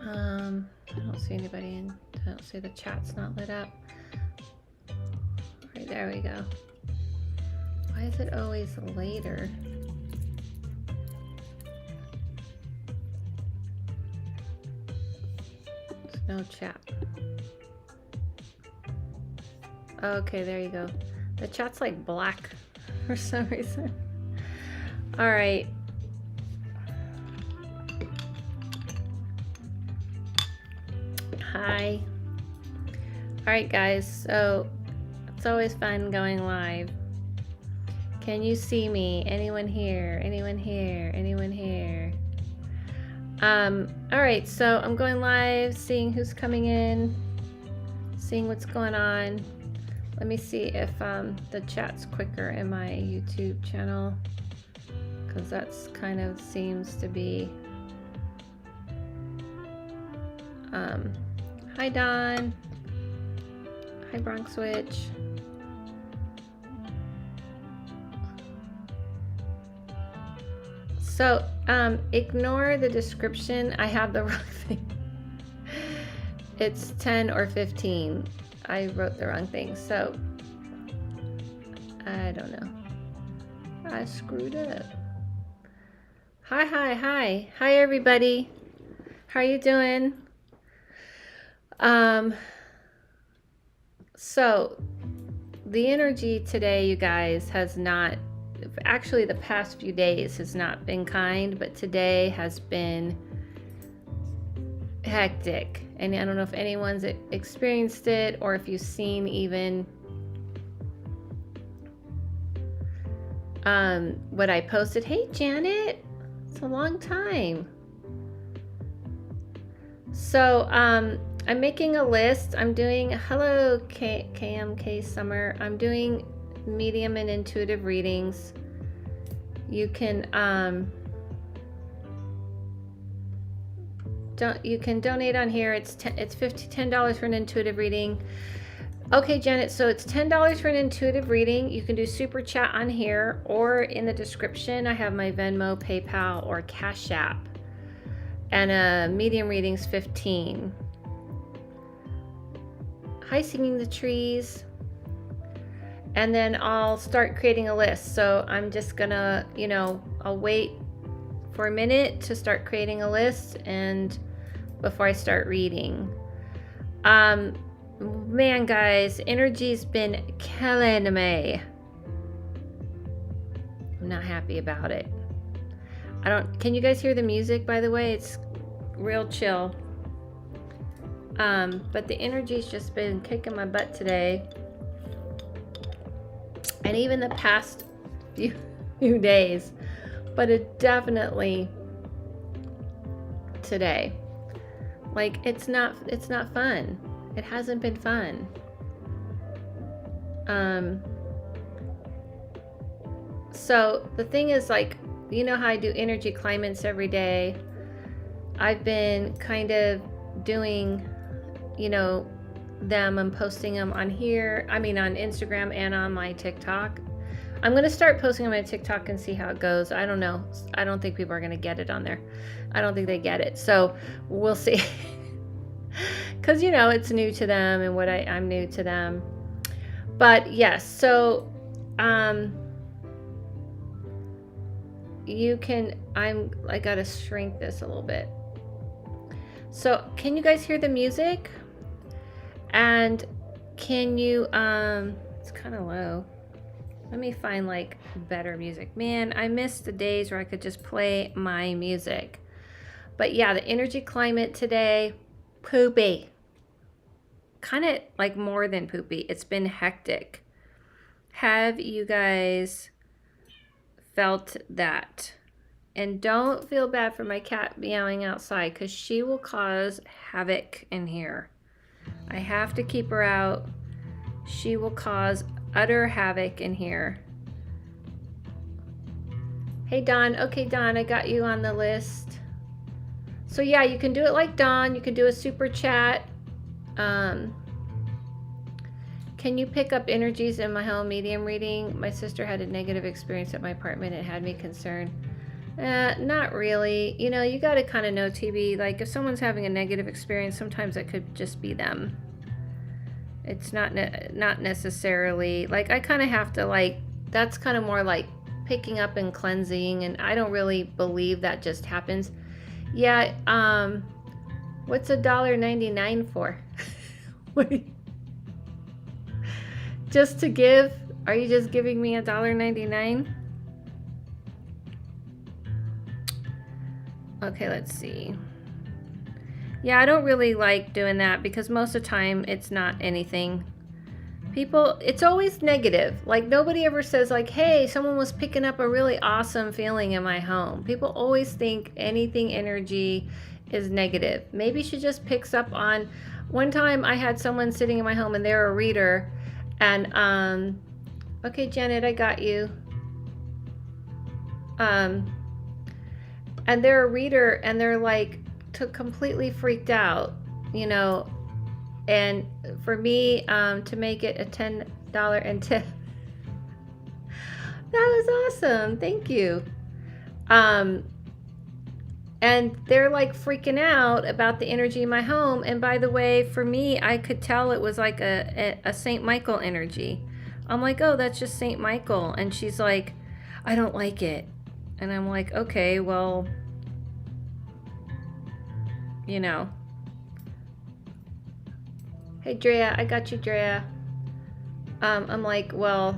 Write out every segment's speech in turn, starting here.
I don't see anybody in. I don't see the chat's not lit up. All right, there we go. Why is it always later? There's no chat. Okay, there you go. The chat's like black for some reason. All right. Hi. All right, guys. So it's always fun going live. Can you see me? Anyone here? Anyone here? Anyone here? All right, so I'm going live, seeing who's coming in, seeing what's going on. Let me see if the chat's quicker in my YouTube channel, because that's kind of seems to be. Hi Don. Hi Bronx Witch. So ignore the description. I have the wrong thing. It's 10 or 15. I wrote the wrong thing, so I don't know. I screwed up. Hi everybody. How are you doing? So the energy today, you guys, has not, actually the past few days has not been kind, but today has been hectic. And I don't know if anyone's experienced it or if you've seen even what I posted. Hey Janet, it's a long time. So I'm making a list. I'm doing, hello KMK Summer. I'm doing medium and intuitive readings. You can you can donate on here. It's $10 for an intuitive reading. Okay, Janet, so it's $10 for an intuitive reading. You can do super chat on here, or in the description I have my Venmo, PayPal, or Cash App. And medium readings 15. Hi, Singing the Trees. And then I'll start creating a list. So I'm just gonna, I'll wait for a minute to start creating a list and before I start reading. Man, guys, energy's been killing me. I'm not happy about it. Can you guys hear the music, by the way? It's real chill. But the energy's just been kicking my butt today. And even the past few days. But it definitely today. Like, it's not fun. It hasn't been fun. So the thing is, like, you know how I do energy climates every day. I've been kind of doing, them and posting them on here. I mean, on Instagram and on my TikTok. I'm going to start posting on my TikTok and see how it goes. I don't know. I don't think people are going to get it on there. I don't think they get it. So we'll see. Because, it's new to them and I'm new to them. But yes, so I got to shrink this a little bit. So can you guys hear the music? And can you, it's kind of low. Let me find like better music. Man, I miss the days where I could just play my music. But yeah, the energy climate today, poopy. Kind of like more than poopy. It's been hectic. Have you guys felt that? And don't feel bad for my cat meowing outside, because she will cause havoc in here. I have to keep her out. She will cause utter havoc in here. Hey Dawn. Okay, Dawn, I got you on the list. So yeah, you can do it like Dawn. You can do a super chat. Can you pick up energies in my home medium reading? My sister had a negative experience at my apartment. It had me concerned. Not really. You know, you got to kind of know, TB, like if someone's having a negative experience, sometimes it could just be them. It's not necessarily, like I kind of have to, like, that's kind of more like picking up and cleansing, and I don't really believe that just happens. Yeah, what's $1.99 for? Just to give? Are you just giving me $1.99? Okay, let's see. Yeah, I don't really like doing that because most of the time it's not anything. People, it's always negative. Like nobody ever says like, hey, someone was picking up a really awesome feeling in my home. People always think anything energy is negative. Maybe she just picks up on, one time I had someone sitting in my home and they're a reader, and okay, Janet, I got you. And they're a reader and they're like completely freaked out, you know, and for me to make it a $10 and tip. That was awesome. Thank you. And they're like freaking out about the energy in my home. And by the way, for me, I could tell it was like a St. Michael energy. I'm like, oh, that's just St. Michael. And she's like, I don't like it. And I'm like, okay, well, you know. Hey, Drea, I got you, Drea. I'm like, well,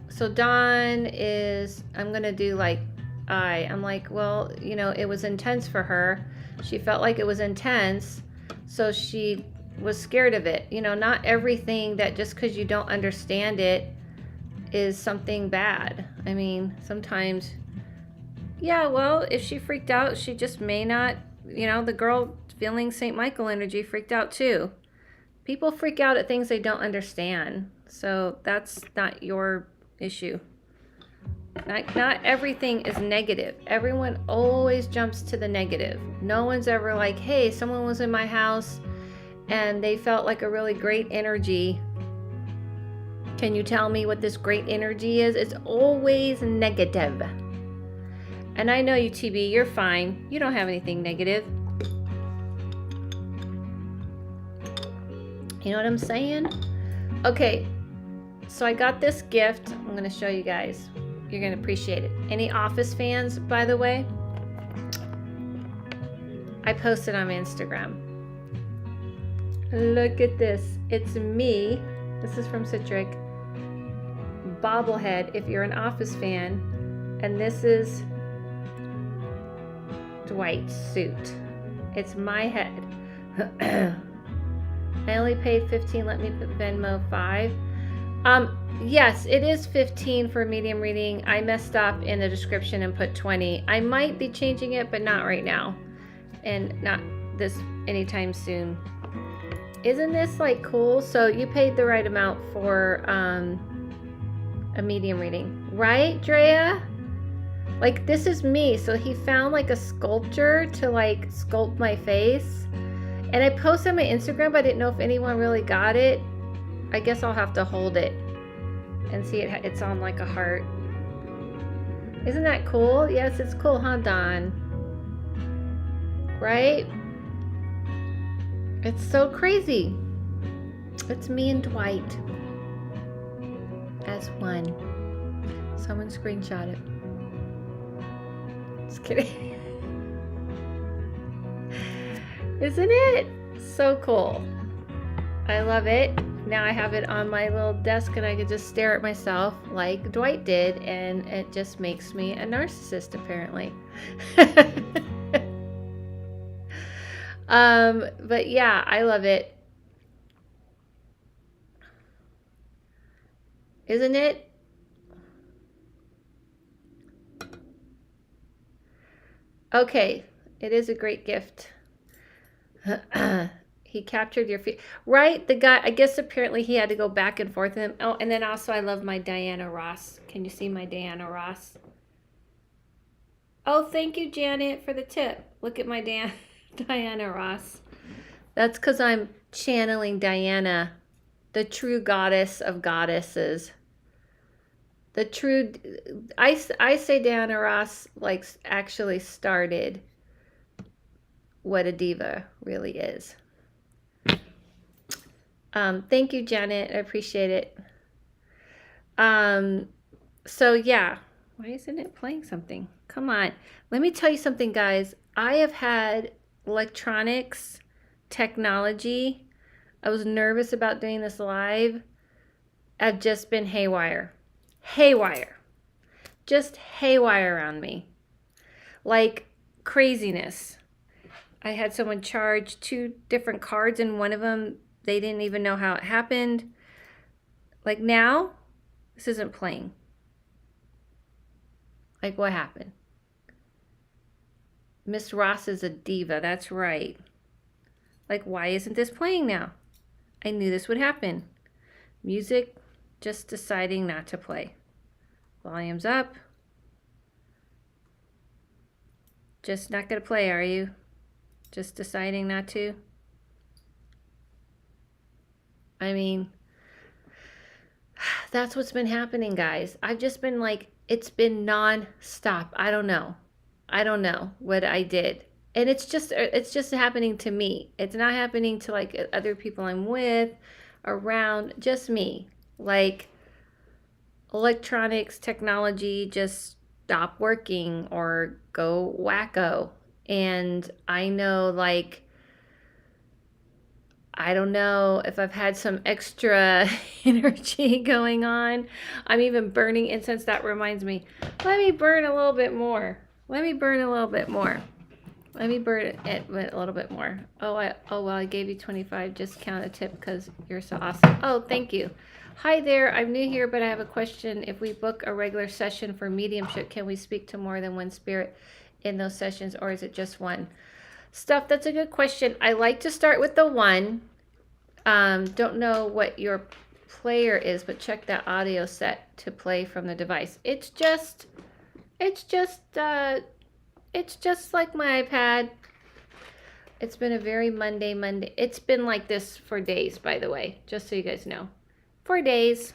so Dawn is, I'm going to do like I'm like, well, you know, it was intense for her. She felt like it was intense. So she was scared of it. You know, not everything that just because you don't understand it is something bad. I mean, sometimes, yeah, well, if she freaked out, she just may not, you know, the girl feeling St. Michael energy freaked out too. People freak out at things they don't understand. So that's not your issue. Not everything is negative. Everyone always jumps to the negative. No one's ever like, hey, someone was in my house and they felt like a really great energy. Can you tell me what this great energy is? It's always negative. And I know you, TB, you're fine. You don't have anything negative. You know what I'm saying? Okay, so I got this gift. I'm going to show you guys. You're going to appreciate it. Any Office fans, by the way? I posted on my Instagram. Look at this. It's me. This is from Citric. Bobblehead, if you're an Office fan. And this is Dwight's suit. It's my head. I only paid $15. Let me put Venmo 5. Yes, it is 15 for medium reading. I messed up in the description and put 20. I might be changing it, but not right now. And not this anytime soon. Isn't this like cool? So you paid the right amount for a medium reading, right, Drea? Like this is me. So he found like a sculpture to like sculpt my face. And I posted on my Instagram, but I didn't know if anyone really got it. I guess I'll have to hold it and see it. It's on like a heart. Isn't that cool? Yes, it's cool, huh, Don? Right? It's so crazy. It's me and Dwight as one. Someone screenshot it. Just kidding. Isn't it so cool? I love it. Now I have it on my little desk and I can just stare at myself like Dwight did, and it just makes me a narcissist apparently. But yeah, I love it. Isn't it? Okay, it is a great gift. He captured your feet, right? The guy, I guess apparently he had to go back and forth with him. Oh, and then also I love my Diana Ross. Can you see my Diana Ross? Oh, thank you, Janet, for the tip. Look at my Diana Ross. That's because I'm channeling Diana, the true goddess of goddesses. The true, I say Diana Ross like actually started what a diva really is. Thank you, Janet. I appreciate it. So yeah, why isn't it playing something? Come on. Let me tell you something, guys. I have had electronics, technology. I was nervous about doing this live. I've just been haywire. Haywire. Just haywire around me. Like craziness. I had someone charge 2 different cards, and one of them, they didn't even know how it happened. Like now, this isn't playing. Like what happened? Miss Ross is a diva, that's right. Like why isn't this playing now? I knew this would happen. Music, just deciding not to play. Volume's up. Just not gonna play, are you? Just deciding not to? I mean, that's what's been happening, guys. I've just been like, it's been non-stop. I don't know what I did. And it's just happening to me. It's not happening to like other people I'm with, around, just me. Like electronics, technology just stop working or go wacko. And I know, like, I don't know if I've had some extra energy going on. I'm even burning incense. That reminds me. Let me burn a little bit more. Let me burn a little bit more. Let me burn it a little bit more. Oh well, I gave you 25. Just count a tip because you're so awesome. Oh, thank you. Hi there. I'm new here, but I have a question. If we book a regular session for mediumship, can we speak to more than one spirit in those sessions, or is it just one? Stuff, that's a good question. I like to start with the one. Don't know what your player is, but check that audio set to play from the device. It's just like my iPad. It's been a very Monday. It's been like this for days, by the way, just so you guys know. 4 days.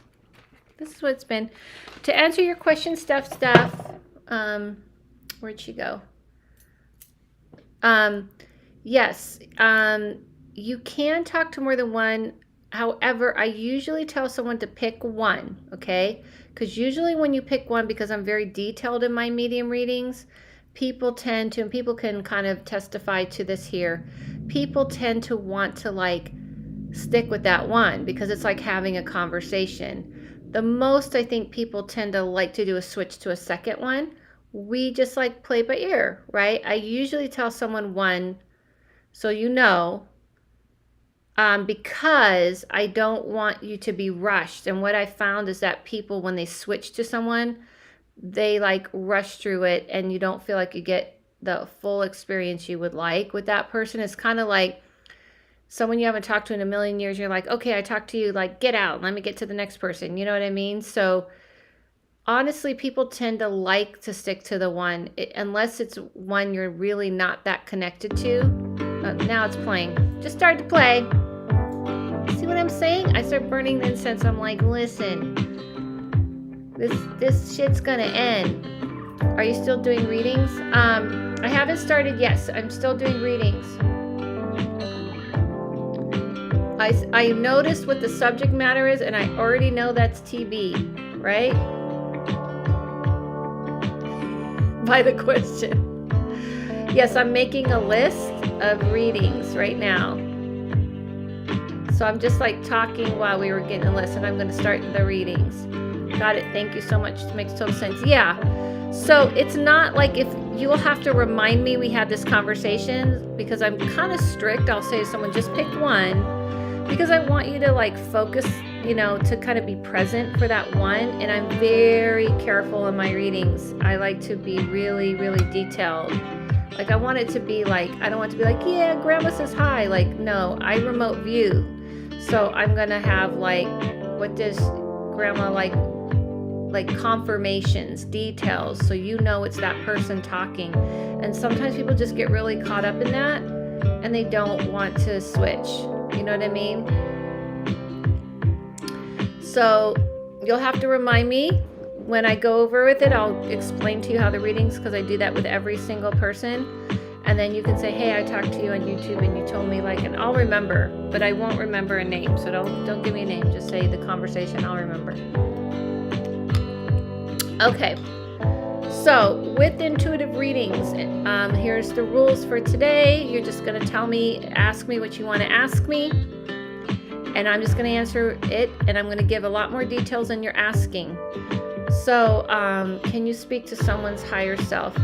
This is what it's been. To answer your question, Steph, where'd she go? Yes, you can talk to more than one. However, I usually tell someone to pick one, okay? Because usually when you pick one, because I'm very detailed in my medium readings, people tend to, and people can kind of testify to this here, people tend to want to like stick with that one because it's like having a conversation. The most I think people tend to like to do is switch to a second one. We just like play by ear, right? I usually tell someone one, so you know, because I don't want you to be rushed. And what I found is that people, when they switch to someone, they like rush through it and you don't feel like you get the full experience you would like with that person. It's kind of like someone you haven't talked to in a million years. You're like, okay, I talked to you, like get out, let me get to the next person. You know what I mean? So honestly, people tend to like to stick to the one, unless it's one you're really not that connected to. Now it's playing. Just started to play. See what I'm saying? I start burning the incense. I'm like, listen, this shit's gonna end. Are you still doing readings? I haven't started. Yes, I'm still doing readings. I noticed what the subject matter is, and I already know that's TB, right? By the question. Yes, I'm making a list of readings right now. So I'm just like talking while we were getting a list, and I'm going to start the readings. Got it. Thank you so much. It makes total sense. Yeah. So it's not like, if you will have to remind me we had this conversation, because I'm kind of strict. I'll say to someone, just pick one, because I want you to like focus, you know, to kind of be present for that one. And I'm very careful in my readings. I like to be really, really detailed. Like I want it to be like, I don't want it to be like, yeah, grandma says hi. Like, no, I remote view. So I'm going to have like, what does grandma like confirmations, details. So you know it's that person talking. And sometimes people just get really caught up in that and they don't want to switch. You know what I mean? So you'll have to remind me when I go over with it, I'll explain to you how the readings, because I do that with every single person. And then you can say, hey, I talked to you on YouTube and you told me like, and I'll remember, but I won't remember a name. So don't give me a name. Just say the conversation. I'll remember. Okay. So with intuitive readings, here's the rules for today. You're just going to ask me what you want to ask me. And I'm just going to answer it. And I'm going to give a lot more details than you're asking. So can you speak to someone's higher self?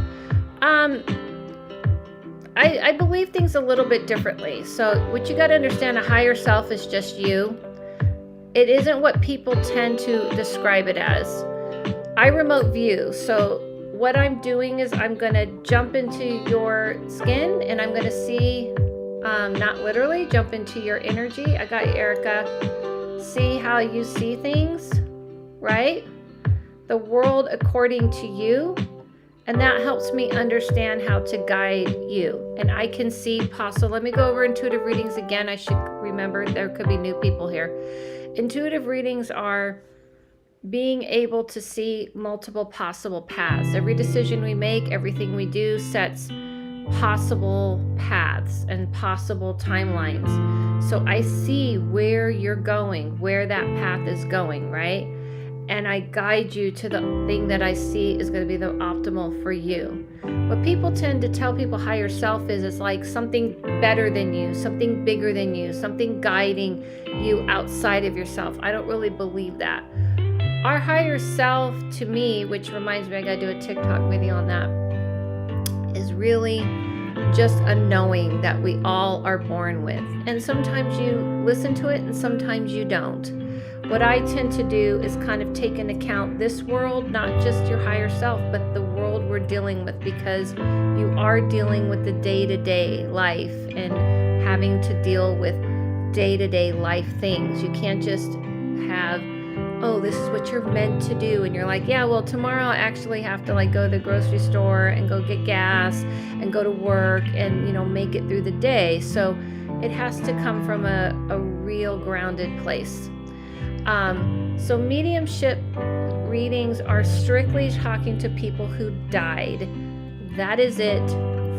I believe things a little bit differently. So what you got to understand, a higher self is just you. It isn't what people tend to describe it as. I remote view. So what I'm doing is I'm going to jump into your skin and I'm going to see, not literally, jump into your energy. I got you, Erica. See how you see things, right? The world according to you. And that helps me understand how to guide you. And I can see possible. Let me go over intuitive readings again. I should remember there could be new people here. Intuitive readings are being able to see multiple possible paths. Every decision we make, everything we do sets possible paths and possible timelines. So I see where you're going, where that path is going, right? And I guide you to the thing that I see is going to be the optimal for you. What people tend to tell people higher self is it's like something better than you, something bigger than you, something guiding you outside of yourself. I don't really believe that. Our higher self, to me, which reminds me, I got to do a TikTok video on that, is really just a knowing that we all are born with. And sometimes you listen to it and sometimes you don't. What I tend to do is kind of take into account this world, not just your higher self, but the world we're dealing with, because you are dealing with the day-to-day life and having to deal with day-to-day life things. You can't just have, oh, this is what you're meant to do. And you're like, yeah, well, tomorrow I actually have to like go to the grocery store and go get gas and go to work and, make it through the day. So it has to come from a real grounded place. So mediumship readings are strictly talking to people who died. That is it.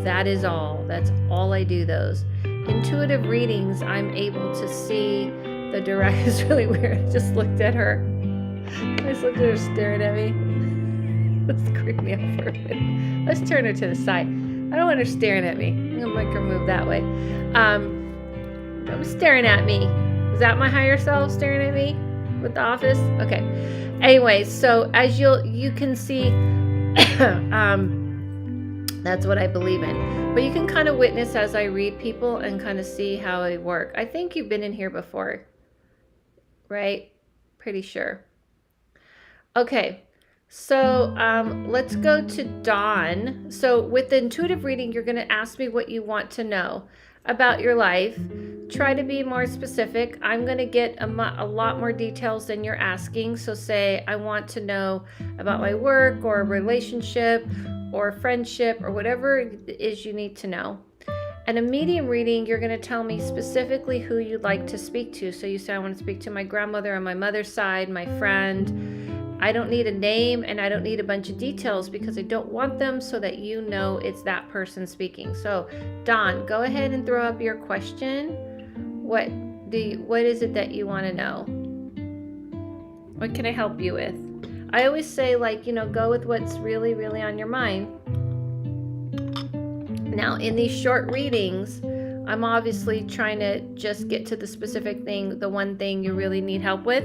That is all. That's all I do those. Intuitive readings, I'm able to see the direct. It's really weird. I just looked at her. I just looked at her staring at me. Let's creep me out for a minute. Let's turn her to the side. I don't want her staring at me. I'm going to make her move that way. I'm staring at me. Is that my higher self staring at me? With the office? Okay. Anyway, so as you can see, that's what I believe in. But you can kind of witness as I read people and kind of see how I work. I think you've been in here before, right? Pretty sure. Okay. So let's go to Dawn. So with the intuitive reading, you're going to ask me what you want to know about your life. Try to be more specific. I'm going to get a lot more details than you're asking. So say I want to know about my work or a relationship or friendship or whatever it is you need to know. And a medium reading, you're going to tell me specifically who you'd like to speak to. So you say, I want to speak to my grandmother on my mother's side, my friend. I don't need a name and I don't need a bunch of details because I don't want them, so that you know it's that person speaking. So Dawn, go ahead and throw up your question. What is it that you want to know? What can I help you with? I always say, go with what's really, really on your mind. Now, in these short readings, I'm obviously trying to just get to the specific thing, the one thing you really need help with.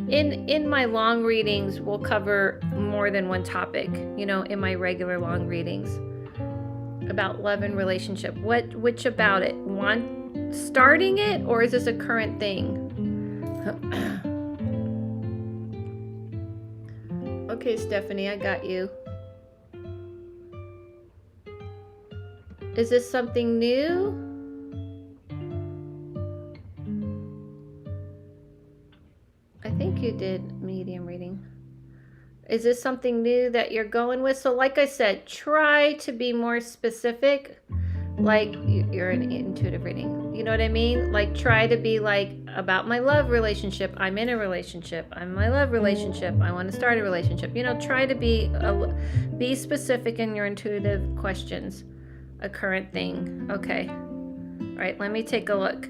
In my long readings, we'll cover more than one topic, in my regular long readings. About love and relationship. Which about it? Starting it, or is this a current thing? Okay, Stephanie, I got you. Is this something new? I think you did medium reading. Is this something new that you're going with? So like I said, try to be more specific like you're an intuitive reading. You know what I mean? Like try to be like about my love relationship. I'm in a relationship. I'm in my love relationship. I want to start a relationship. You know, try to be specific in your intuitive questions. A current thing. Okay. All right, let me take a look.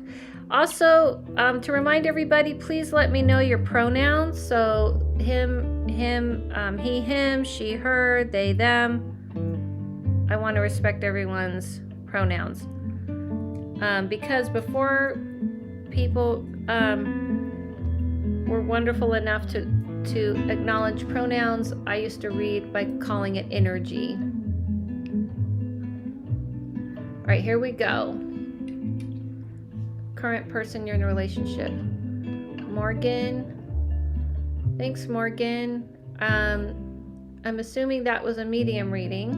Also, to remind everybody, please let me know your pronouns. So him, he, him, she, her, they, them. I want to respect everyone's pronouns. Because before people were wonderful enough to acknowledge pronouns, I used to read by calling it energy. All right, here we go. Current person you're in a relationship. Morgan. Thanks, Morgan. I'm assuming that was a medium reading.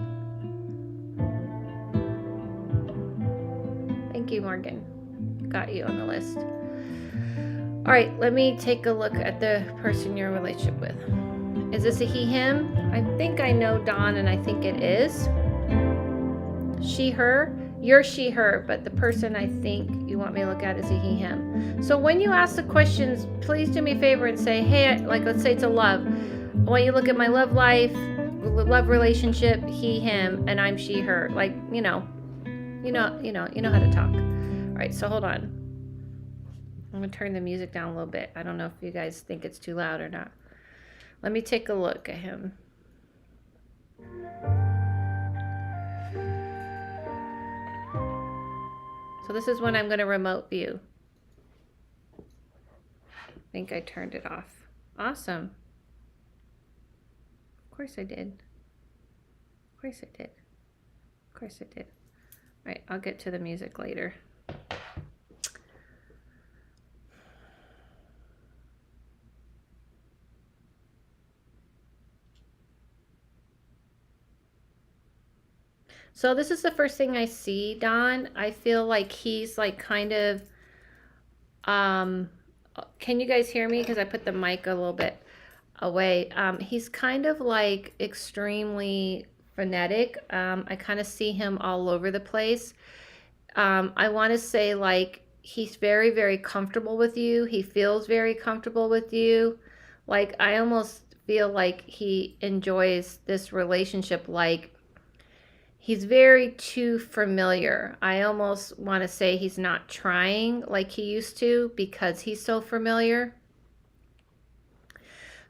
Thank you, Morgan. Got you on the list. All right, let me take a look at the person you're in a relationship with. Is this a he, him? I think I know Dawn, and I think it is. She, her. You're she, her, but the person I think you want me to look at is a he, him. So when you ask the questions, please do me a favor and say, hey, like let's say it's a love. I want you to look at my love life, love relationship, he, him, and I'm she, her. Like, you know how to talk. All right, so hold on. I'm gonna turn the music down a little bit. I don't know if you guys think it's too loud or not. Let me take a look at him. So this is when I'm going to remote view. I think I turned it off. Awesome. Of course I did. Of course I did. Of course I did. All right, I'll get to the music later. So this is the first thing I see, Don. I feel like he's like kind of, can you guys hear me? Because I put the mic a little bit away. He's kind of like extremely frenetic. I kind of see him all over the place. I want to say like he's very, very comfortable with you. He feels very comfortable with you. Like I almost feel like he enjoys this relationship like he's very too familiar. I almost want to say he's not trying like he used to because he's so familiar.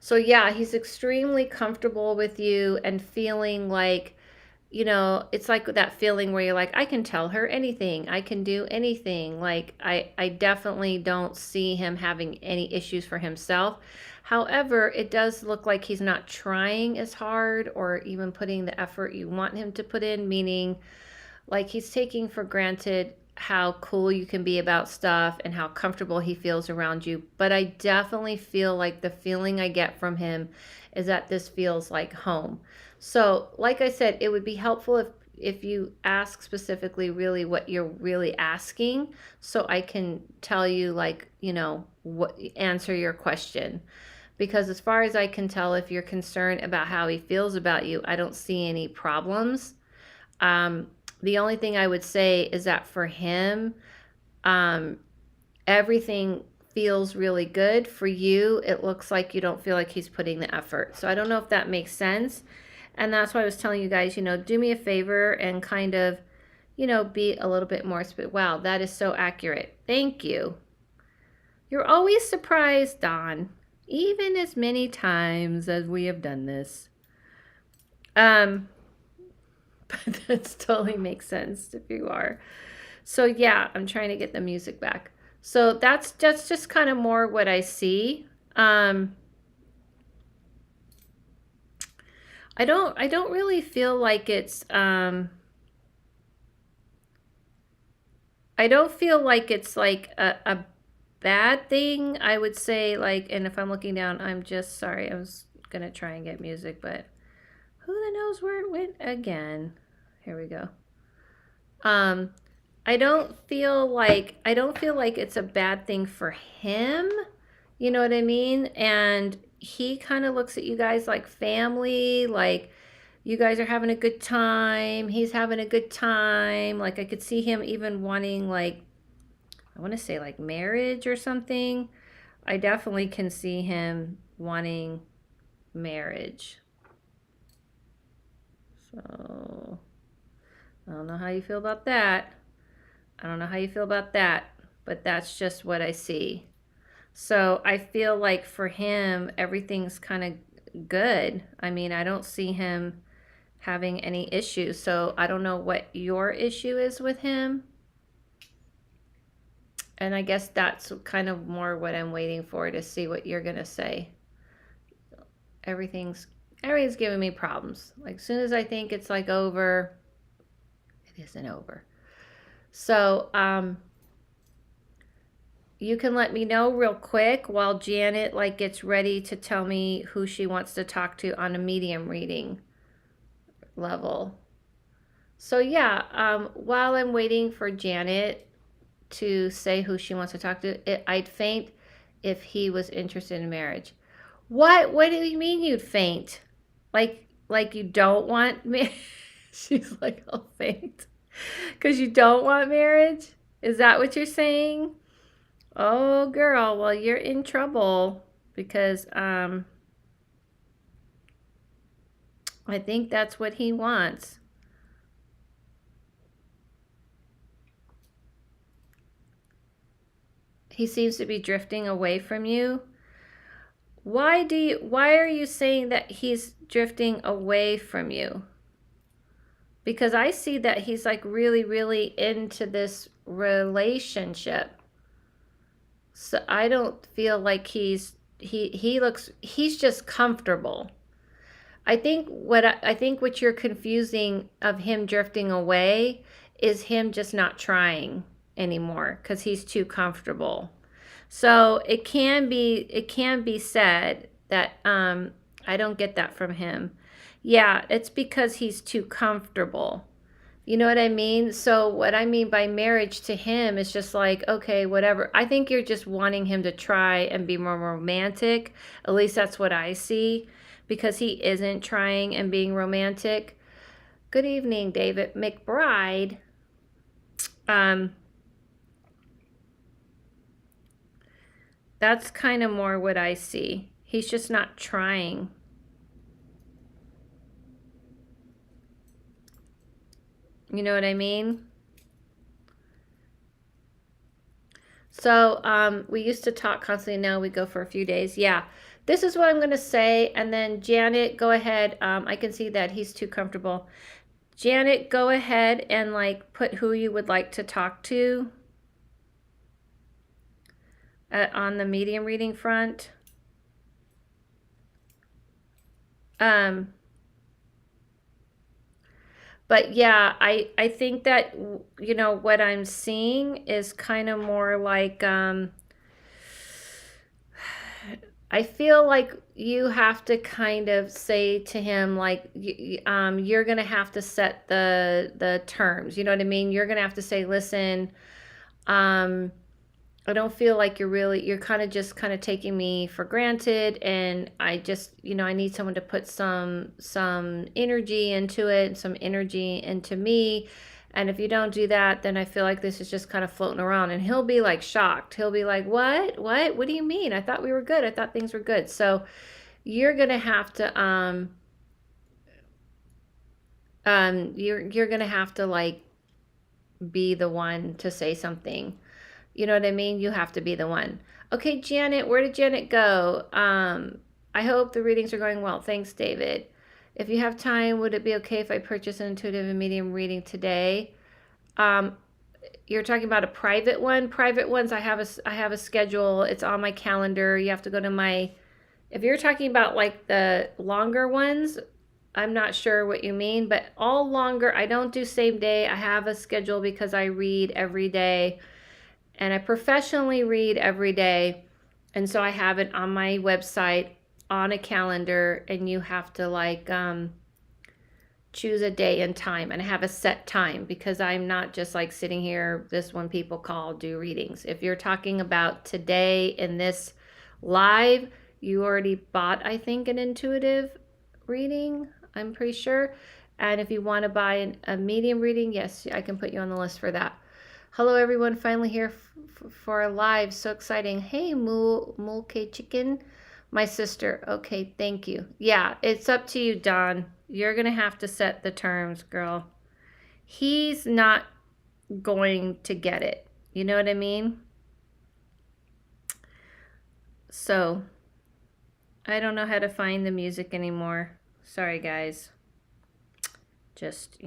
So yeah, he's extremely comfortable with you and feeling like, you know, it's like that feeling where you're like, I can tell her anything. I can do anything. Like I definitely don't see him having any issues for himself. However, it does look like he's not trying as hard or even putting the effort you want him to put in, meaning like he's taking for granted how cool you can be about stuff and how comfortable he feels around you. But I definitely feel like the feeling I get from him is that this feels like home. So like I said, it would be helpful if you ask specifically really what you're really asking so I can tell you like, you know, what answer your question. Because as far as I can tell, if you're concerned about how he feels about you, I don't see any problems. The only thing I would say is that for him, everything feels really good. For you, it looks like you don't feel like he's putting the effort. So I don't know if that makes sense. And that's why I was telling you guys, you know, do me a favor and kind of, you know, be a little bit more, wow, that is so accurate. Thank you. You're always surprised, Don, even as many times as we have done this. But that totally makes sense if you are. So yeah, I'm trying to get the music back. So that's just kind of more what I see. I don't really feel like it's I don't feel like it's like a bad thing. I would say like, and if I'm looking down, I'm just sorry. I was gonna try and get music, but who the knows where it went again. Here we go. I don't feel like it's a bad thing for him. You know what I mean? And he kind of looks at you guys like family, like, You guys are having a good time. He's having a good time. Like I could see him even wanting like, I want to say like marriage or something. I definitely can see him wanting marriage. So I don't know how you feel about that. I don't know how you feel about that, but that's just what I see. So I feel like for him, everything's kind of good. I mean, I don't see him having any issues. So I don't know what your issue is with him. And I guess that's kind of more what I'm waiting for, to see what you're going to say. Everything's everything's giving me problems. Like as soon as I think it's like over, it isn't over. So you can let me know real quick while Janet like gets ready to tell me who she wants to talk to on a medium reading level. So yeah, while I'm waiting for Janet to say who she wants to talk to, I'd faint if he was interested in marriage. What do you mean you'd faint? Like you don't want me? She's like, I'll faint because you don't want marriage. Is that what you're saying? Oh, girl, well, you're in trouble because I think that's what he wants. He seems to be drifting away from you. Why are you saying that he's drifting away from you? Because I see that he's like really, really into this relationship. So I don't feel like he's just comfortable. I think what you're confusing of him drifting away is him just not trying anymore because he's too comfortable. So it can be said that I don't get that from him. Yeah, it's because he's too comfortable. You know what I mean? So what I mean by marriage to him is just like, okay, whatever. I think you're just wanting him to try and be more romantic. At least that's what I see, because he isn't trying and being romantic. Good evening, David McBride. That's kind of more what I see. He's just not trying. You know what I mean? So we used to talk constantly. Now we go for a few days. Yeah, this is what I'm going to say. And then Janet, go ahead. I can see that he's too comfortable. Janet, go ahead and like put who you would like to talk to on the medium reading front. But yeah, I think that, you know, what I'm seeing is kind of more like, I feel like you have to kind of say to him, like, you're going to have to set the terms. You know what I mean? You're going to have to say, listen, I don't feel like you're kind of just kind of taking me for granted, and I just, you know, I need someone to put some energy into it, some energy into me. And if you don't do that, then I feel like this is just kind of floating around. And he'll be like shocked. He'll be like, what do you mean? I thought we were good. I thought things were good. So you're gonna have to you're gonna have to like be the one to say something. You know what I mean? You have to be the one. Okay, Janet, where did Janet go? I hope the readings are going well. Thanks, David. If you have time, would it be okay if I purchase an intuitive and medium reading today? You're talking about a private one. Private ones, I have a schedule. It's on my calendar. You have to go to my. If you're talking about like the longer ones, I'm not sure what you mean, but all longer. I don't do same day. I have a schedule because I read every day. And I professionally read every day. And so I have it on my website on a calendar, and you have to like choose a day and time. And I have a set time because I'm not just like sitting here this when people call, do readings. If you're talking about today in this live, you already bought, I think, an intuitive reading. I'm pretty sure. And if you want to buy a medium reading, yes, I can put you on the list for that. Hello, everyone. Finally here for a live. So exciting. Hey, Mulke Chicken, my sister. Okay, thank you. Yeah, it's up to you, Don. You're going to have to set the terms, girl. He's not going to get it. You know what I mean? So, I don't know how to find the music anymore. Sorry, guys. Just,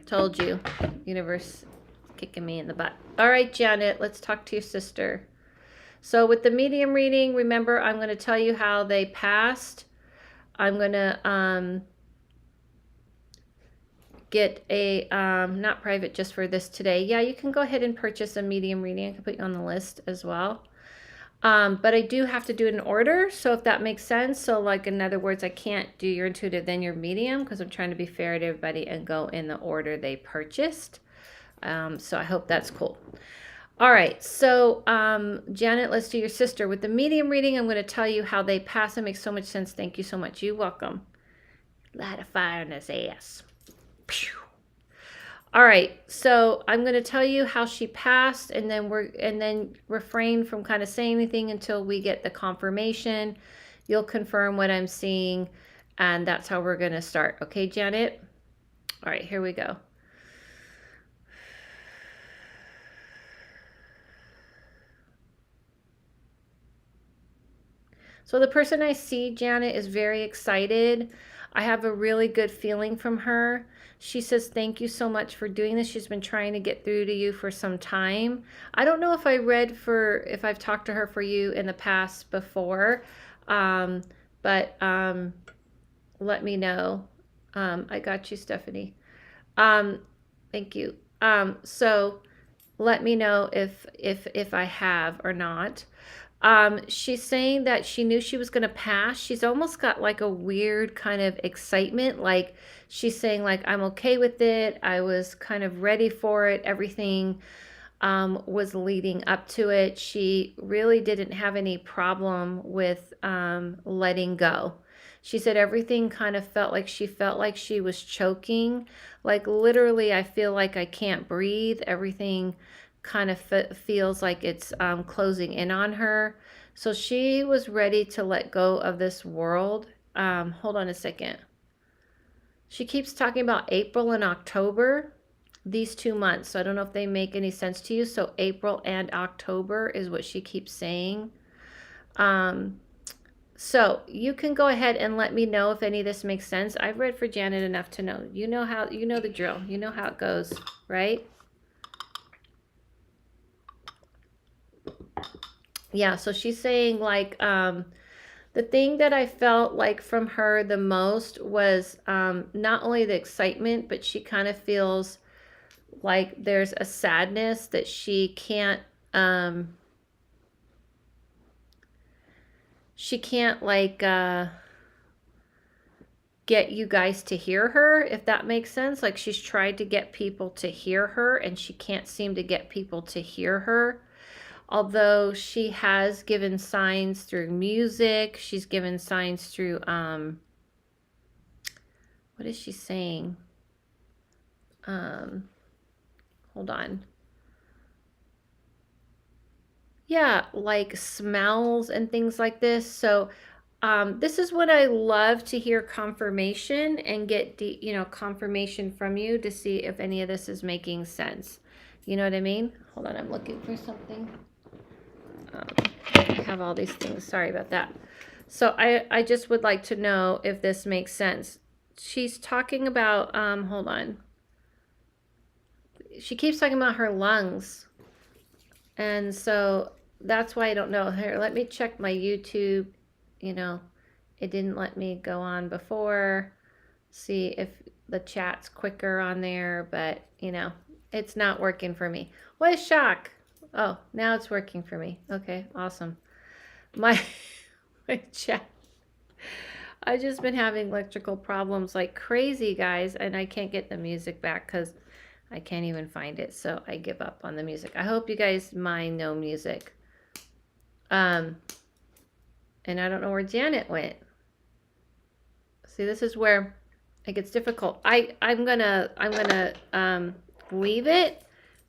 told you. Universe kicking me in the butt. All right, Janet, let's talk to your sister. So with the medium reading, remember, I'm going to tell you how they passed. I'm going to get a, not private, just for this today. Yeah, you can go ahead and purchase a medium reading. I can put you on the list as well. But I do have to do it in order, so if that makes sense. So like, in other words, I can't do your intuitive, then your medium, because I'm trying to be fair to everybody and go in the order they purchased. So I hope that's cool. All right, so Janet, let's do your sister. With the medium reading, I'm going to tell you how they pass. It makes so much sense. Thank you so much. You're welcome. Light a fire in his ass. Pew. All right, so I'm going to tell you how she passed, and then refrain from kind of saying anything until we get the confirmation. You'll confirm what I'm seeing, and that's how we're going to start. Okay, Janet? All right, here we go. So the person I see, Janet, is very excited. I have a really good feeling from her. She says, thank you so much for doing this. She's been trying to get through to you for some time. I don't know if if I've talked to her for you in the past before, but let me know. I got you, Stephanie. Thank you. So let me know if I have or not. She's saying that she knew she was going to pass. She's almost got like a weird kind of excitement. Like she's saying like, I'm okay with it. I was kind of ready for it. Everything was leading up to it. She really didn't have any problem with letting go. She said everything kind of felt like she was choking. Like literally, I feel like I can't breathe. Everything kind of feels like it's closing in on her. So she was ready to let go of this world. Hold on a second. She keeps talking about April and October, these 2 months. So I don't know if they make any sense to you. So April and October is what she keeps saying. So you can go ahead and let me know if any of this makes sense. I've read for Janet enough to know. You know the drill. You know how it goes, right? Yeah, so she's saying like the thing that I felt like from her the most was not only the excitement, but she kind of feels like there's a sadness that she can't like get you guys to hear her, if that makes sense. Like she's tried to get people to hear her and she can't seem to get people to hear her. Although she has given signs through music, she's given signs through, what is she saying? Hold on. Yeah, like smells and things like this. So this is what I love to hear confirmation and get, confirmation from you to see if any of this is making sense. You know what I mean? Hold on, I'm looking for something. I have all these things. Sorry about that. So I just would like to know if this makes sense. She's talking about, hold on. She keeps talking about her lungs. And so that's why I don't know. Here, let me check my YouTube. It didn't let me go on before. See if the chat's quicker on there, but it's not working for me. What a shock. Oh, now it's working for me. Okay, awesome. My chat. I've just been having electrical problems like crazy, guys, and I can't get the music back because I can't even find it. So I give up on the music. I hope you guys mind no music. And I don't know where Janet went. See, this is where it gets difficult. I'm gonna leave it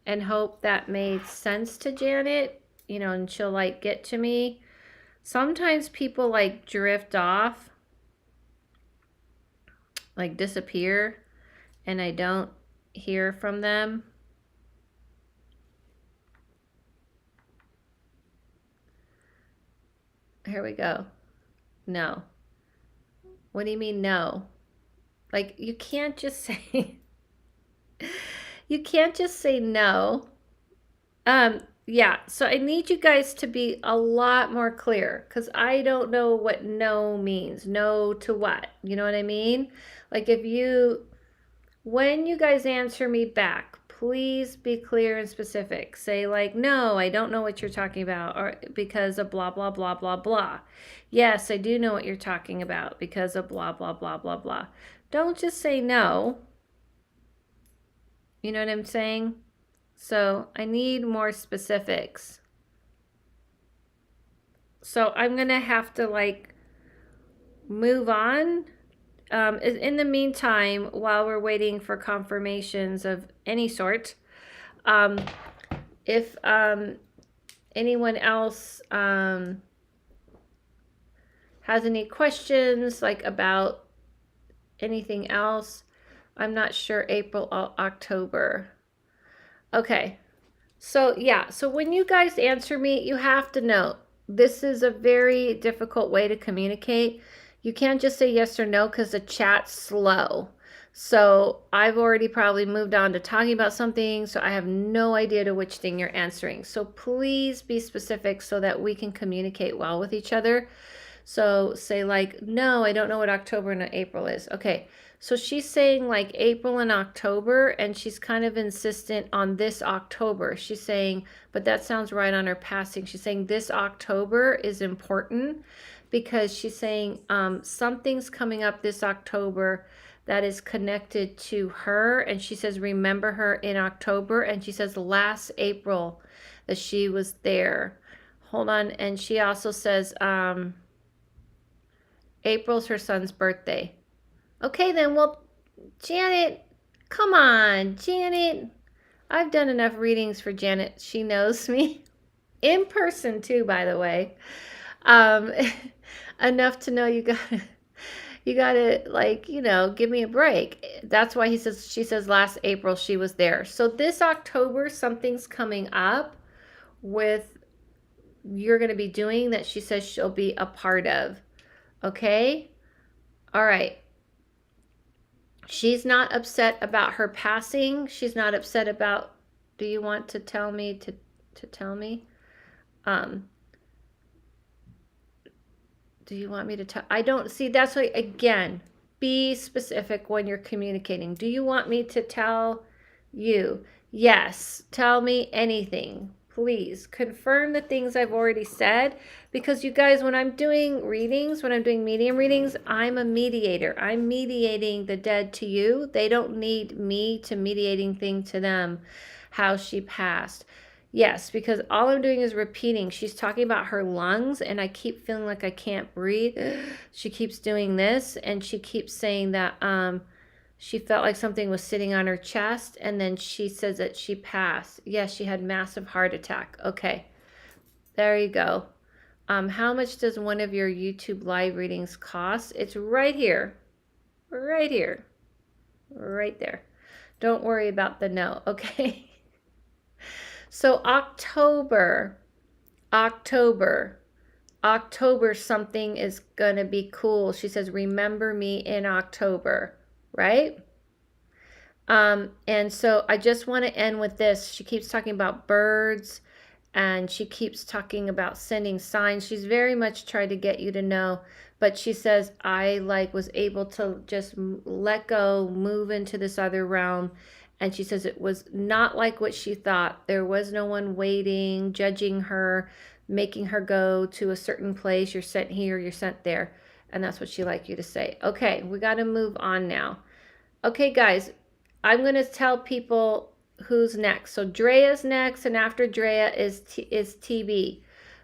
and hope that made sense to Janet, you know, and she'll like get to me. Sometimes people like drift off, like disappear, and I don't hear from them. Here we go. No. What do you mean no? Like, you can't just say you can't just say no. Yeah, so I need you guys to be a lot more clear because I don't know what no means. No to what? You know what I mean? Like, when you guys answer me back, please be clear and specific. Say like, no, I don't know what you're talking about, or because of blah, blah, blah, blah, blah. Yes, I do know what you're talking about because of blah, blah, blah, blah, blah. Don't just say no. You know what I'm saying? So I need more specifics. So I'm going to have to like move on. In the meantime, while we're waiting for confirmations of any sort, if anyone else has any questions like about anything else, I'm not sure. April, October. Okay. So yeah, so when you guys answer me, you have to know this is a very difficult way to communicate. You can't just say yes or no because the chat's slow. So I've already probably moved on to talking about something, so I have no idea to which thing you're answering. So please be specific so that we can communicate well with each other. So say like, no, I don't know what October and April is. Okay, so she's saying like April and October, and she's kind of insistent on this October. She's saying, but that sounds right on her passing. She's saying this October is important because she's saying something's coming up this October that is connected to her. And she says, remember her in October. And she says last April that she was there. Hold on. And she also says, April's her son's birthday. Okay, then, well, Janet, come on, Janet. I've done enough readings for Janet. She knows me. In person, too, by the way. Enough to know you gotta, like, you know, give me a break. That's why she says last April she was there. So this October, something's coming up with you're going to be doing that she says she'll be a part of. Okay? All right. She's not upset about her passing. She's not upset about, do you want to tell me to tell me? Do you want me to tell? I don't see. That's why, again, be specific when you're communicating. Do you want me to tell you? Yes. Tell me anything. Please confirm the things I've already said, because you guys, when I'm doing readings, when I'm doing medium readings, I'm a mediator. I'm mediating the dead to you. They don't need me to mediating thing to them, how she passed. Yes, because all I'm doing is repeating. She's talking about her lungs, and I keep feeling like I can't breathe. She keeps doing this, and she keeps saying that she felt like something was sitting on her chest, and then she says that she passed. Yes, she had massive heart attack. Okay, there you go. How much does one of your YouTube live readings cost? It's right here. Right here. Right there. Don't worry about the no, okay? So October, something is going to be cool. She says, remember me in October, right? And so I just want to end with this. She keeps talking about birds, and she keeps talking about sending signs. She's very much tried to get you to know, but she says, I was able to just let go, move into this other realm. And she says it was not like what she thought. There was no one waiting, judging her, making her go to a certain place. You're sent here, you're sent there. And that's what she'd like you to say. Okay, we got to move on now. Okay, guys, I'm going to tell people who's next. So Drea's next, and after Drea is TB.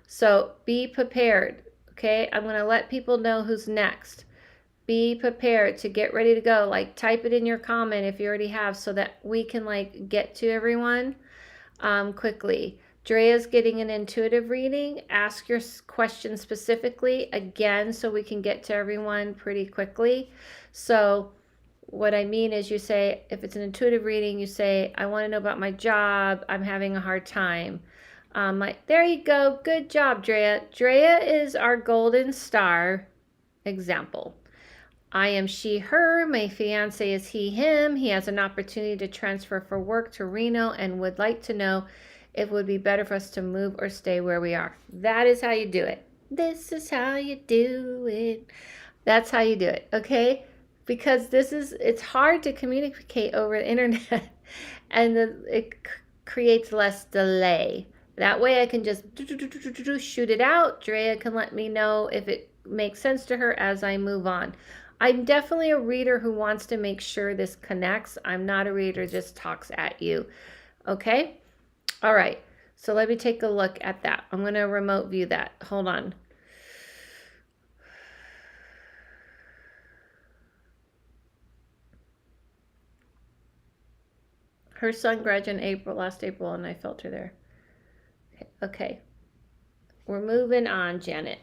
So be prepared, okay? I'm going to let people know who's next. Be prepared to get ready to go. Like type it in your comment if you already have, so that we can like get to everyone quickly. Drea's getting an intuitive reading. Ask your question specifically again so we can get to everyone pretty quickly. So what I mean is, you say, if it's an intuitive reading, you say, I want to know about my job. I'm having a hard time. There you go. Good job, Drea. Drea is our golden star example. I am she, her. My fiance is he, him. He has an opportunity to transfer for work to Reno and would like to know if it would be better for us to move or stay where we are. That is how you do it. This is how you do it. That's how you do it, okay? Because it's hard to communicate over the internet and it creates less delay. That way I can just shoot it out. Drea can let me know if it makes sense to her as I move on. I'm definitely a reader who wants to make sure this connects. I'm not a reader just talks at you. Okay? All right. So let me take a look at that. I'm going to remote view that. Hold on. Her son graduated in April, last April, and I felt her there. Okay. We're moving on, Janet.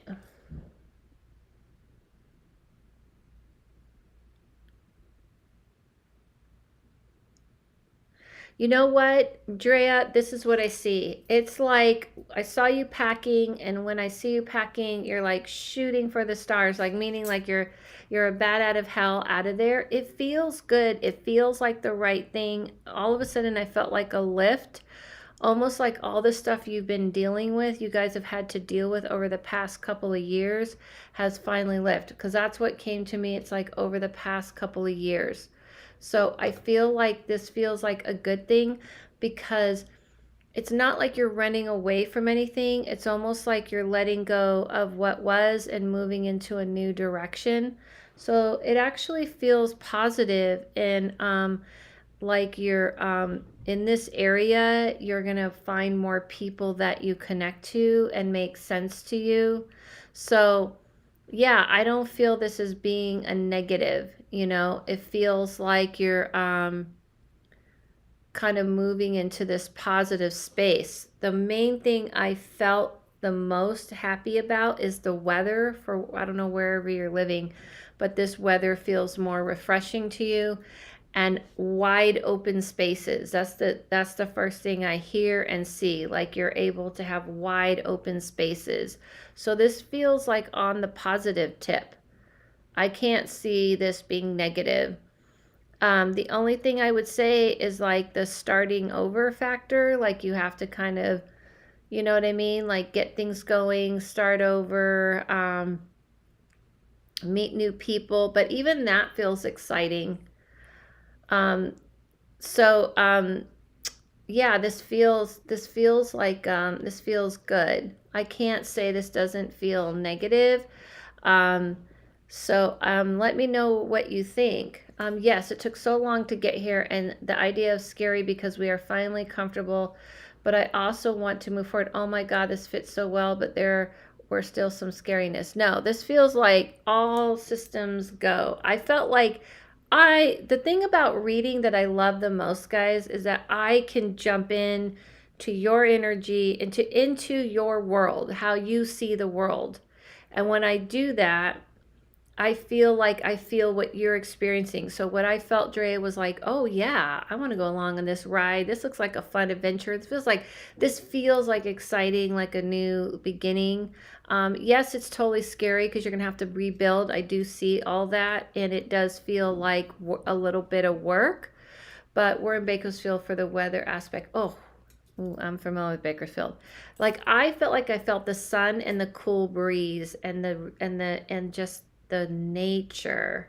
You know what, Drea? This is what I see. It's like I saw you packing, and when I see you packing, you're like shooting for the stars, like meaning like you're a bat out of hell out of there. It feels good. It feels like the right thing. All of a sudden, I felt like a lift, almost like all the stuff you've been dealing with, you guys have had to deal with over the past couple of years, has finally lifted. Because that's what came to me. It's like over the past couple of years. So I feel like this feels like a good thing, because it's not like you're running away from anything. It's almost like you're letting go of what was and moving into a new direction. So it actually feels positive, and like you're in this area, you're gonna find more people that you connect to and make sense to you. So yeah, I don't feel this as being a negative. It feels like you're kind of moving into this positive space. The main thing I felt the most happy about is the weather. For I don't know wherever you're living, but this weather feels more refreshing to you, and wide open spaces. That's the first thing I hear and see. Like you're able to have wide open spaces. So this feels like on the positive tip. I can't see this being negative. The only thing I would say is like the starting over factor. Like you have to kind of, you know what I mean? Like get things going, start over, meet new people. But even that feels exciting. So yeah, this feels like this feels good. I can't say this doesn't feel negative. Um, let me know what you think. Yes, it took so long to get here, and the idea of scary because we are finally comfortable, but I also want to move forward. Oh my God, this fits so well, but there were still some scariness. No, this feels like all systems go. I felt like the thing about reading that I love the most, guys, is that I can jump in to your energy, into your world, how you see the world. And when I do that, I feel like I feel what you're experiencing. So what I felt, Dre, was like, oh yeah, I want to go along on this ride. This looks like a fun adventure. This feels like exciting, like a new beginning. Yes, it's totally scary because you're gonna have to rebuild. I do see all that, and it does feel like a little bit of work. But we're in Bakersfield for the weather aspect. Oh, ooh, I'm familiar with Bakersfield. Like I felt the sun and the cool breeze and just the nature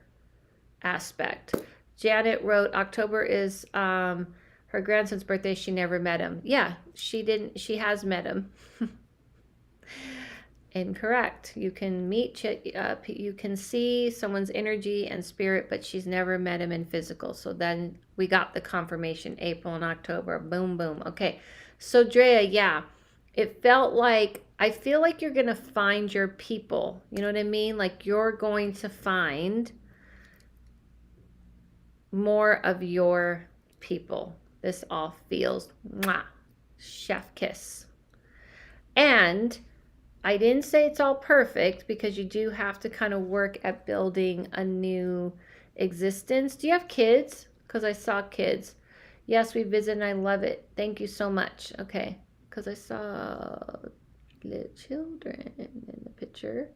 aspect. Janet wrote October is her grandson's birthday. She never met him. Yeah, she didn't. She has met him. Incorrect. You can you can see someone's energy and spirit, but she's never met him in physical. So then we got the confirmation, April and October. Boom, boom. Okay. So Drea, yeah, I feel like you're going to find your people. You know what I mean? Like you're going to find more of your people. This all feels mwah, chef kiss. And I didn't say it's all perfect because you do have to kind of work at building a new existence. Do you have kids? Because I saw kids. Yes, we visit and I love it. Thank you so much. Okay. Because I saw little children in the picture.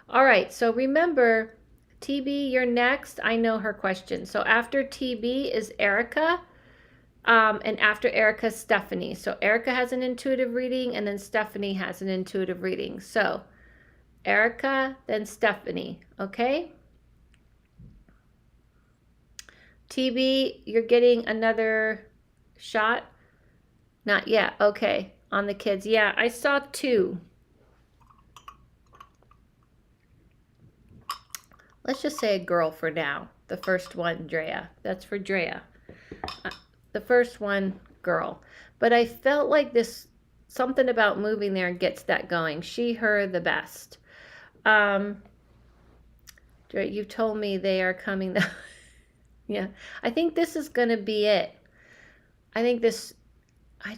All right. So remember, TB, you're next. I know her question. So after TB is Erica. And after Erica, Stephanie. So Erica has an intuitive reading, and then Stephanie has an intuitive reading. So Erica, then Stephanie. Okay? TB, you're getting another shot? Not yet. Okay. On the kids. Yeah, I saw 2. Let's just say a girl for now. The first one, Drea. That's for Drea. The first one, girl. But I felt like this, something about moving there gets that going. She, her, the best. Drea, you told me they are coming. Yeah. I think this is going to be it. I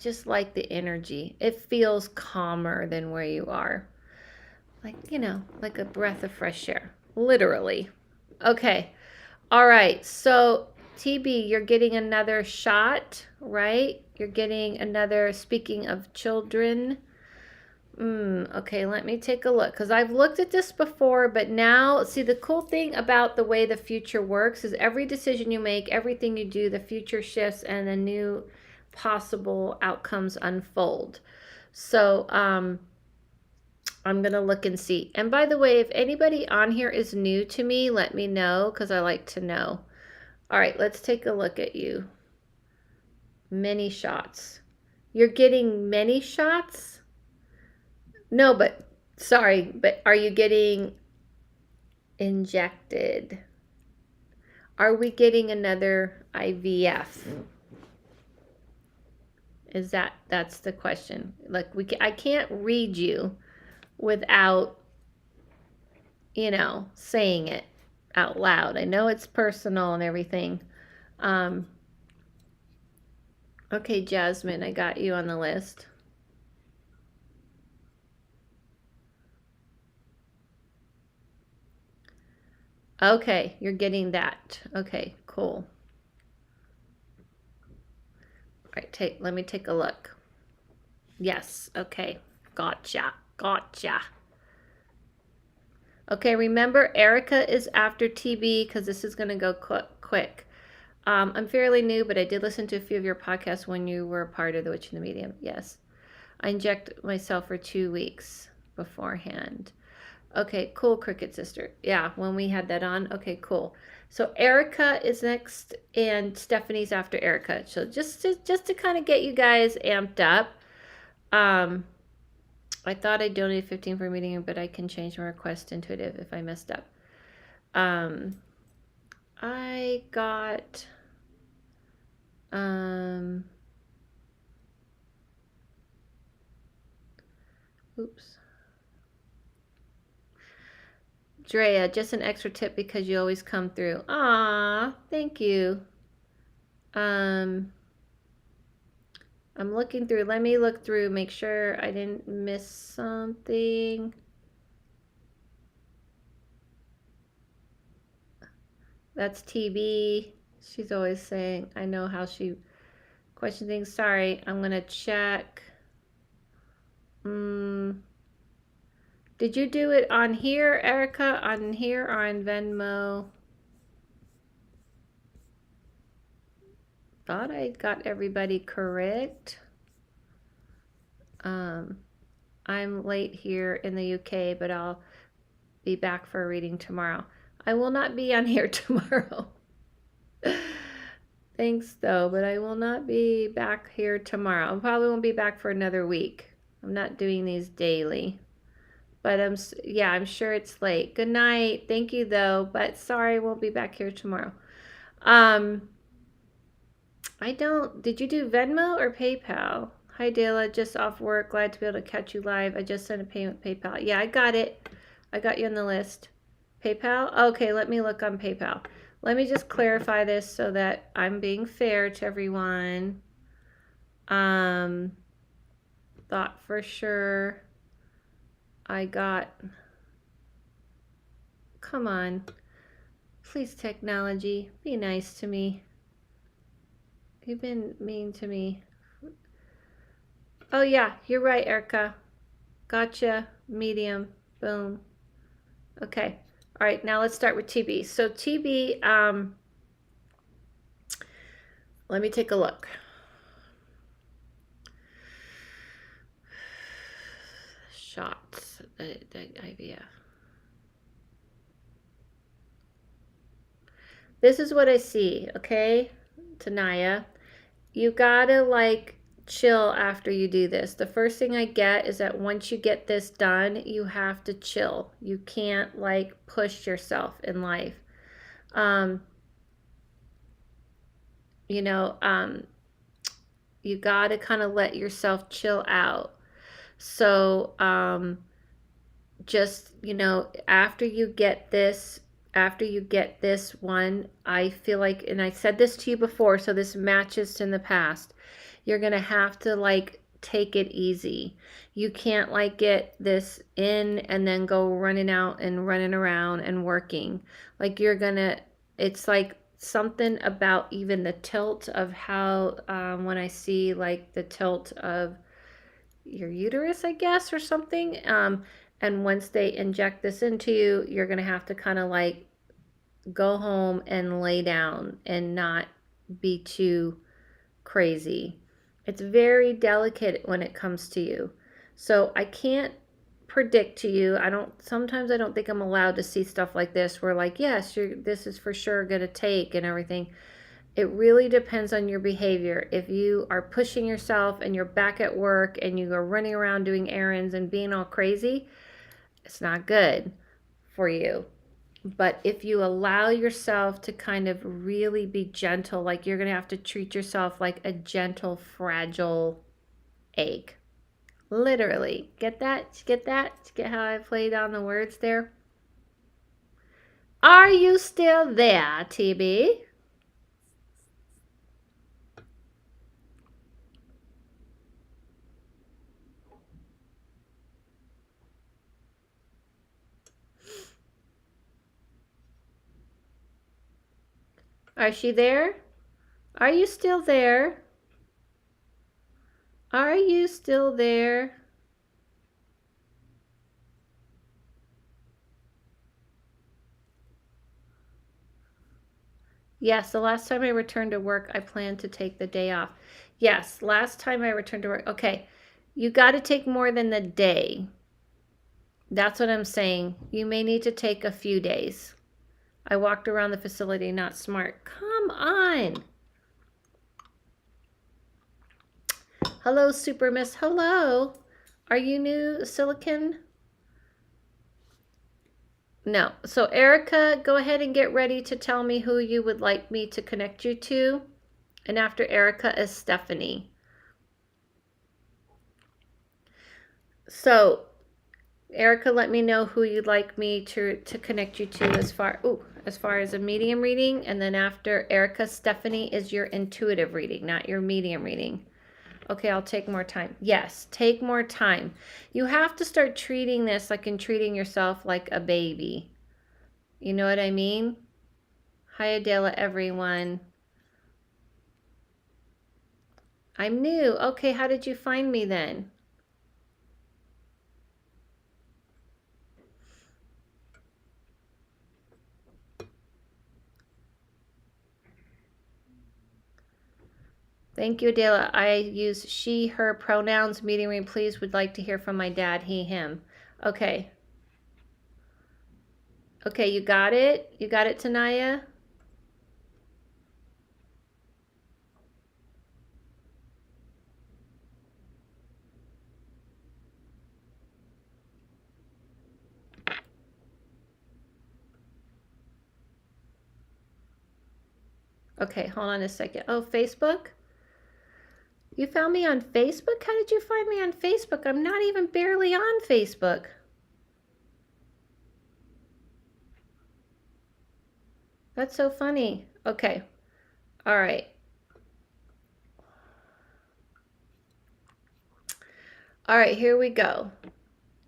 just like the energy. It feels calmer than where you are. Like, like a breath of fresh air. Literally. Okay. All right. So TB, you're getting another shot, right? You're getting another, speaking of children. Okay, let me take a look, because I've looked at this before, but now, see, the cool thing about the way the future works is every decision you make, everything you do, the future shifts and the new possible outcomes unfold. So I'm going to look and see. And by the way, if anybody on here is new to me, let me know, because I like to know. All right, let's take a look at you. Many shots. You're getting many shots? No, but sorry, but are you getting injected? Are we getting another IVF? That's the question. Like, I can't read you without, saying it out loud. I know it's personal and everything. Okay, Jasmine, I got you on the list. Okay, you're getting that. Okay, cool. All right, let me take a look. Yes, okay. Gotcha. Okay, remember Erica is after TB because this is going to go quick. I'm fairly new, but I did listen to a few of your podcasts when you were a part of the Witch and the Medium. Yes. I inject myself for 2 weeks beforehand. Okay, cool, Cricket Sister. Yeah, when we had that on. Okay, cool. So Erica is next, and Stephanie's after Erica. So just to kind of get you guys amped up. I thought I donated 15 for a meeting, but I can change my request intuitive if I messed up. I got oops. Drea, just an extra tip because you always come through. Ah, thank you. I'm looking through. Let me look through, make sure I didn't miss something. That's TB. She's always saying, I know how she questions things. Sorry, I'm going to check. Did you do it on here, Erica? On here or on Venmo? Thought I got everybody correct. I'm late here in the UK, but I'll be back for a reading tomorrow. I will not be on here tomorrow. Thanks though, but I will not be back here tomorrow. I probably won't be back for another week. I'm not doing these daily. But I'm sure it's late. Good night. Thank you though, but sorry, I won't be back here tomorrow. Did you do Venmo or PayPal? Hi Dela, just off work. Glad to be able to catch you live. I just sent a payment PayPal. Yeah, I got it. I got you on the list. PayPal? Okay, let me look on PayPal. let me just clarify this so that I'm being fair to everyone. Thought for sure I got, come on, please technology, be nice to me. You've been mean to me. Oh yeah, you're right, Erica. Gotcha, medium, boom. Okay, all right, now let's start with TB. So TB, let me take a look. Shots, the IVF. This is what I see, okay, Tanaya. You gotta like chill after you do this. The first thing I get is that once you get this done, you have to chill. You can't like push yourself in life. You know, you gotta kind of let yourself chill out. So, just, you know, after you get this one, I feel like, and I said this to you before, so this matches in the past, you're gonna have to like take it easy. You can't like get this in and then go running out and running around and working. Like you're gonna, it's like something about even the tilt of how, when I see like the tilt of your uterus, I guess, or something. And once they inject this into you, you're going to have to kind of like go home and lay down and not be too crazy. It's very delicate when it comes to you. So I can't predict to you. Sometimes I don't think I'm allowed to see stuff like this where like, yes, this is for sure going to take and everything. It really depends on your behavior. If you are pushing yourself and you're back at work and you are running around doing errands and being all crazy, it's not good for you. But if you allow yourself to kind of really be gentle, like you're going to have to treat yourself like a gentle, fragile egg. Literally. Get that? Get that? Get how I played on the words there? Are you still there, TB? Is she there? Are you still there? Are you still there? Yes, the last time I returned to work, I planned to take the day off. Yes, last time I returned to work. Okay, you got to take more than the day. That's what I'm saying. You may need to take a few days. I walked around the facility, not smart. Come on. Hello, Super Miss. Hello. Are you new, Silicon? No. So, Erica, go ahead and get ready to tell me who you would like me to connect you to. And after Erica is Stephanie. So, Erica, let me know who you'd like me to connect you to as far as a medium reading. And then after Erica, Stephanie is your intuitive reading, not your medium reading. Okay, I'll take more time. Yes, take more time. You have to start treating this like in treating yourself like a baby. You know what I mean? Hi, Adela, everyone. I'm new. Okay, how did you find me then? Thank you, Adela. I use she, her pronouns. Meeting room, please. Would like to hear from my dad, he, him. Okay. Okay, you got it? You got it, Tanaya? Okay, hold on a second. Oh, Facebook? You found me on Facebook? How did you find me on Facebook? I'm not even barely on Facebook. That's so funny. Okay. All right. All right, here we go.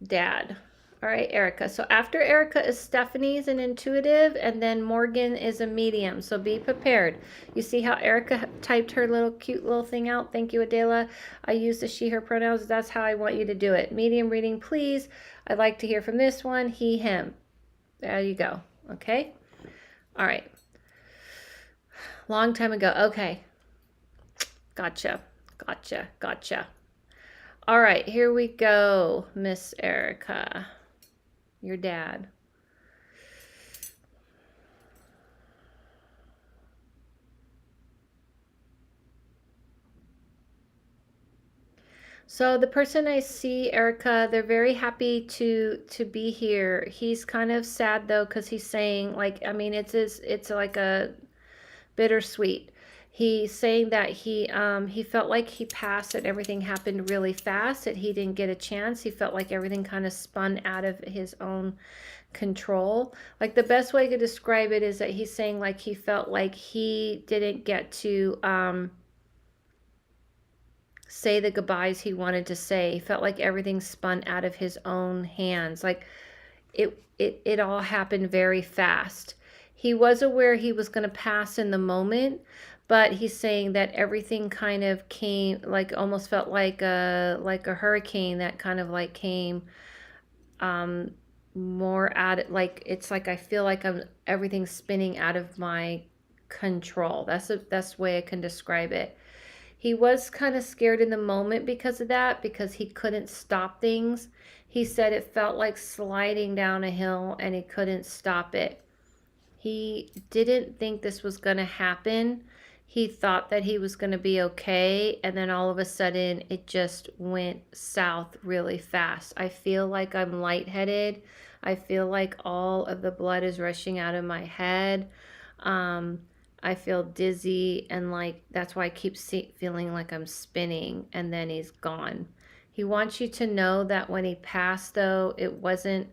Dad. All right, Erica. So after Erica is Stephanie's an intuitive, and then Morgan is a medium. So be prepared. You see how Erica typed her little cute little thing out? Thank you, Adela. I use the she, her pronouns. That's how I want you to do it. Medium reading, please. I'd like to hear from this one. He, him. There you go. Okay. All right. Long time ago. Okay. Gotcha. Gotcha. Gotcha. All right, here we go, Miss Erica. Your dad. So the person I see, Erica, they're very happy to be here. He's kind of sad though, because he's saying, like, I mean, it's like a bittersweet. He's saying that he felt like he passed and everything happened really fast, that he didn't get a chance. He felt like everything kind of spun out of his own control. Like the best way to describe it is that he's saying like he felt like he didn't get to say the goodbyes he wanted to say. He felt like everything spun out of his own hands. Like it all happened very fast. He was aware he was going to pass in the moment, but he's saying that everything kind of came, like almost felt like a hurricane that kind of like came more at like it's like I feel like everything's spinning out of my control. That's the best way I can describe it. He was kind of scared in the moment because of that, because he couldn't stop things. He said it felt like sliding down a hill and he couldn't stop it. He didn't think this was going to happen. He thought that he was going to be okay, and then all of a sudden it just went south really fast. I feel like I'm lightheaded. I feel like all of the blood is rushing out of my head. I feel dizzy, and like that's why I keep feeling like I'm spinning, and then he's gone. He wants you to know that when he passed, though, it wasn't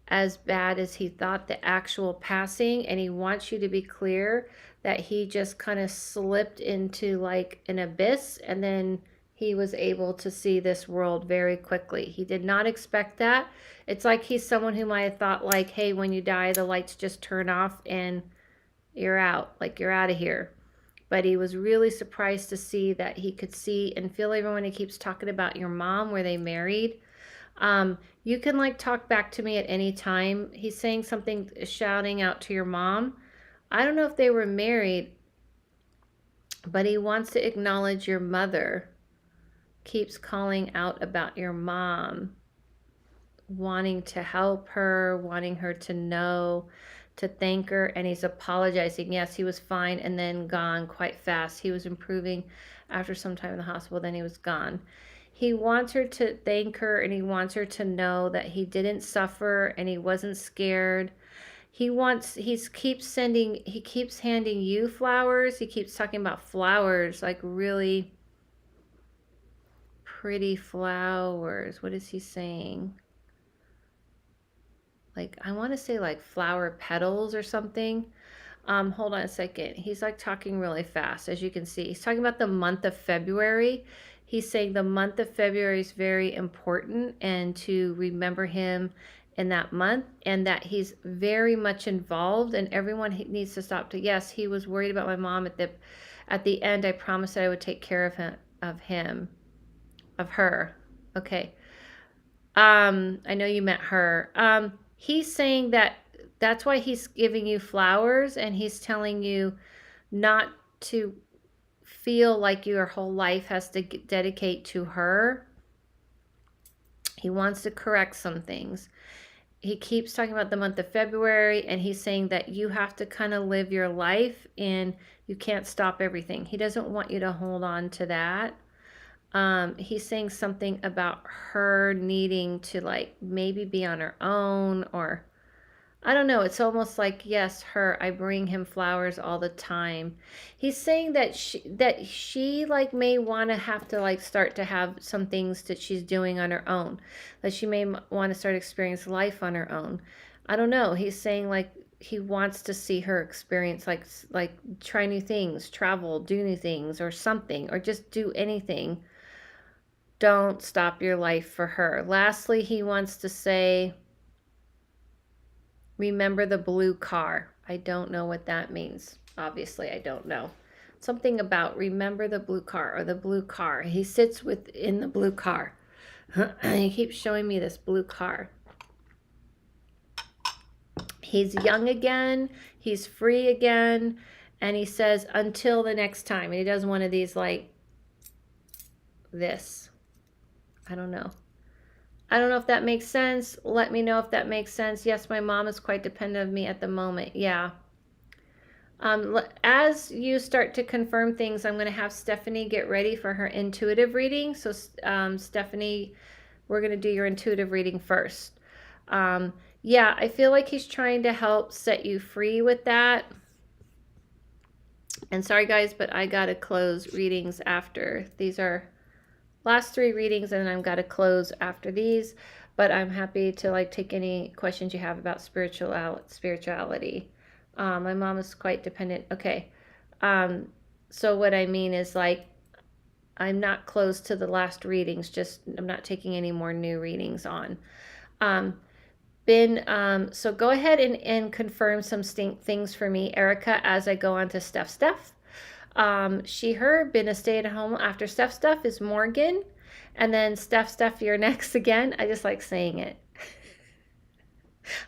as bad as he thought, the actual passing, and he wants you to be clear that he just kind of slipped into like an abyss, and then he was able to see this world very quickly. He did not expect that. It's like he's someone who might have thought like, hey, when you die, the lights just turn off and you're out, like you're out of here. But he was really surprised to see that he could see and feel everyone. He keeps talking about your mom, where they married. You can like talk back to me at any time. He's saying something, shouting out to your mom. I don't know if they were married, but he wants to acknowledge your mother. Keeps calling out about your mom, wanting to help her, wanting her to know, to thank her, and he's apologizing. Yes, he was fine and then gone quite fast. He was improving after some time in the hospital, then he was gone. He wants her to thank her, and he wants her to know that he didn't suffer and he wasn't scared. He keeps handing you flowers. He keeps talking about flowers, like really pretty flowers. What is he saying? Like, I want to say like flower petals or something. Hold on a second. He's like talking really fast, as you can see. He's talking about the month of February. He's saying the month of February is very important, and to remember him in that month, and that he's very much involved, and everyone needs to stop to, yes, he was worried about my mom at the end. I promised that I would take care of her. Okay. I know you meant her. He's saying that that's why he's giving you flowers, and he's telling you not to feel like your whole life has to dedicate to her. He wants to correct some things. He keeps talking about the month of February, and he's saying that you have to kind of live your life and you can't stop everything. He doesn't want you to hold on to that. He's saying something about her needing to like maybe be on her own, or I don't know. It's almost like, yes, her, I bring him flowers all the time. He's saying that she like may want to have to like start to have some things that she's doing on her own, that she may want to start experiencing life on her own. I don't know. He's saying like he wants to see her experience, like try new things, travel, do new things or something, or just do anything. Don't stop your life for her. Lastly, he wants to say, remember the blue car. I don't know what that means. Obviously, I don't know. Something about remember the blue car or the blue car. He sits within the blue car. He keeps showing me this blue car. He's young again. He's free again. And he says, until the next time. And he does one of these like this. I don't know. I don't know if that makes sense. Let me know if that makes sense. Yes, my mom is quite dependent on me at the moment. Yeah. As you start to confirm things, I'm going to have Stephanie get ready for her intuitive reading. So, Stephanie, we're going to do your intuitive reading first. Yeah, I feel like he's trying to help set you free with that. And sorry, guys, but I got to close readings after. These are last 3 readings, and then I've got to close after these. But I'm happy to like take any questions you have about spirituality. My mom is quite dependent. Okay. So what I mean is like, I'm not close to the last readings. Just I'm not taking any more new readings on. So go ahead and confirm some things for me, Erica, as I go on to Steph. She, her, been a stay-at-home after Steph is Morgan. And then Steph, you're next again. I just like saying it.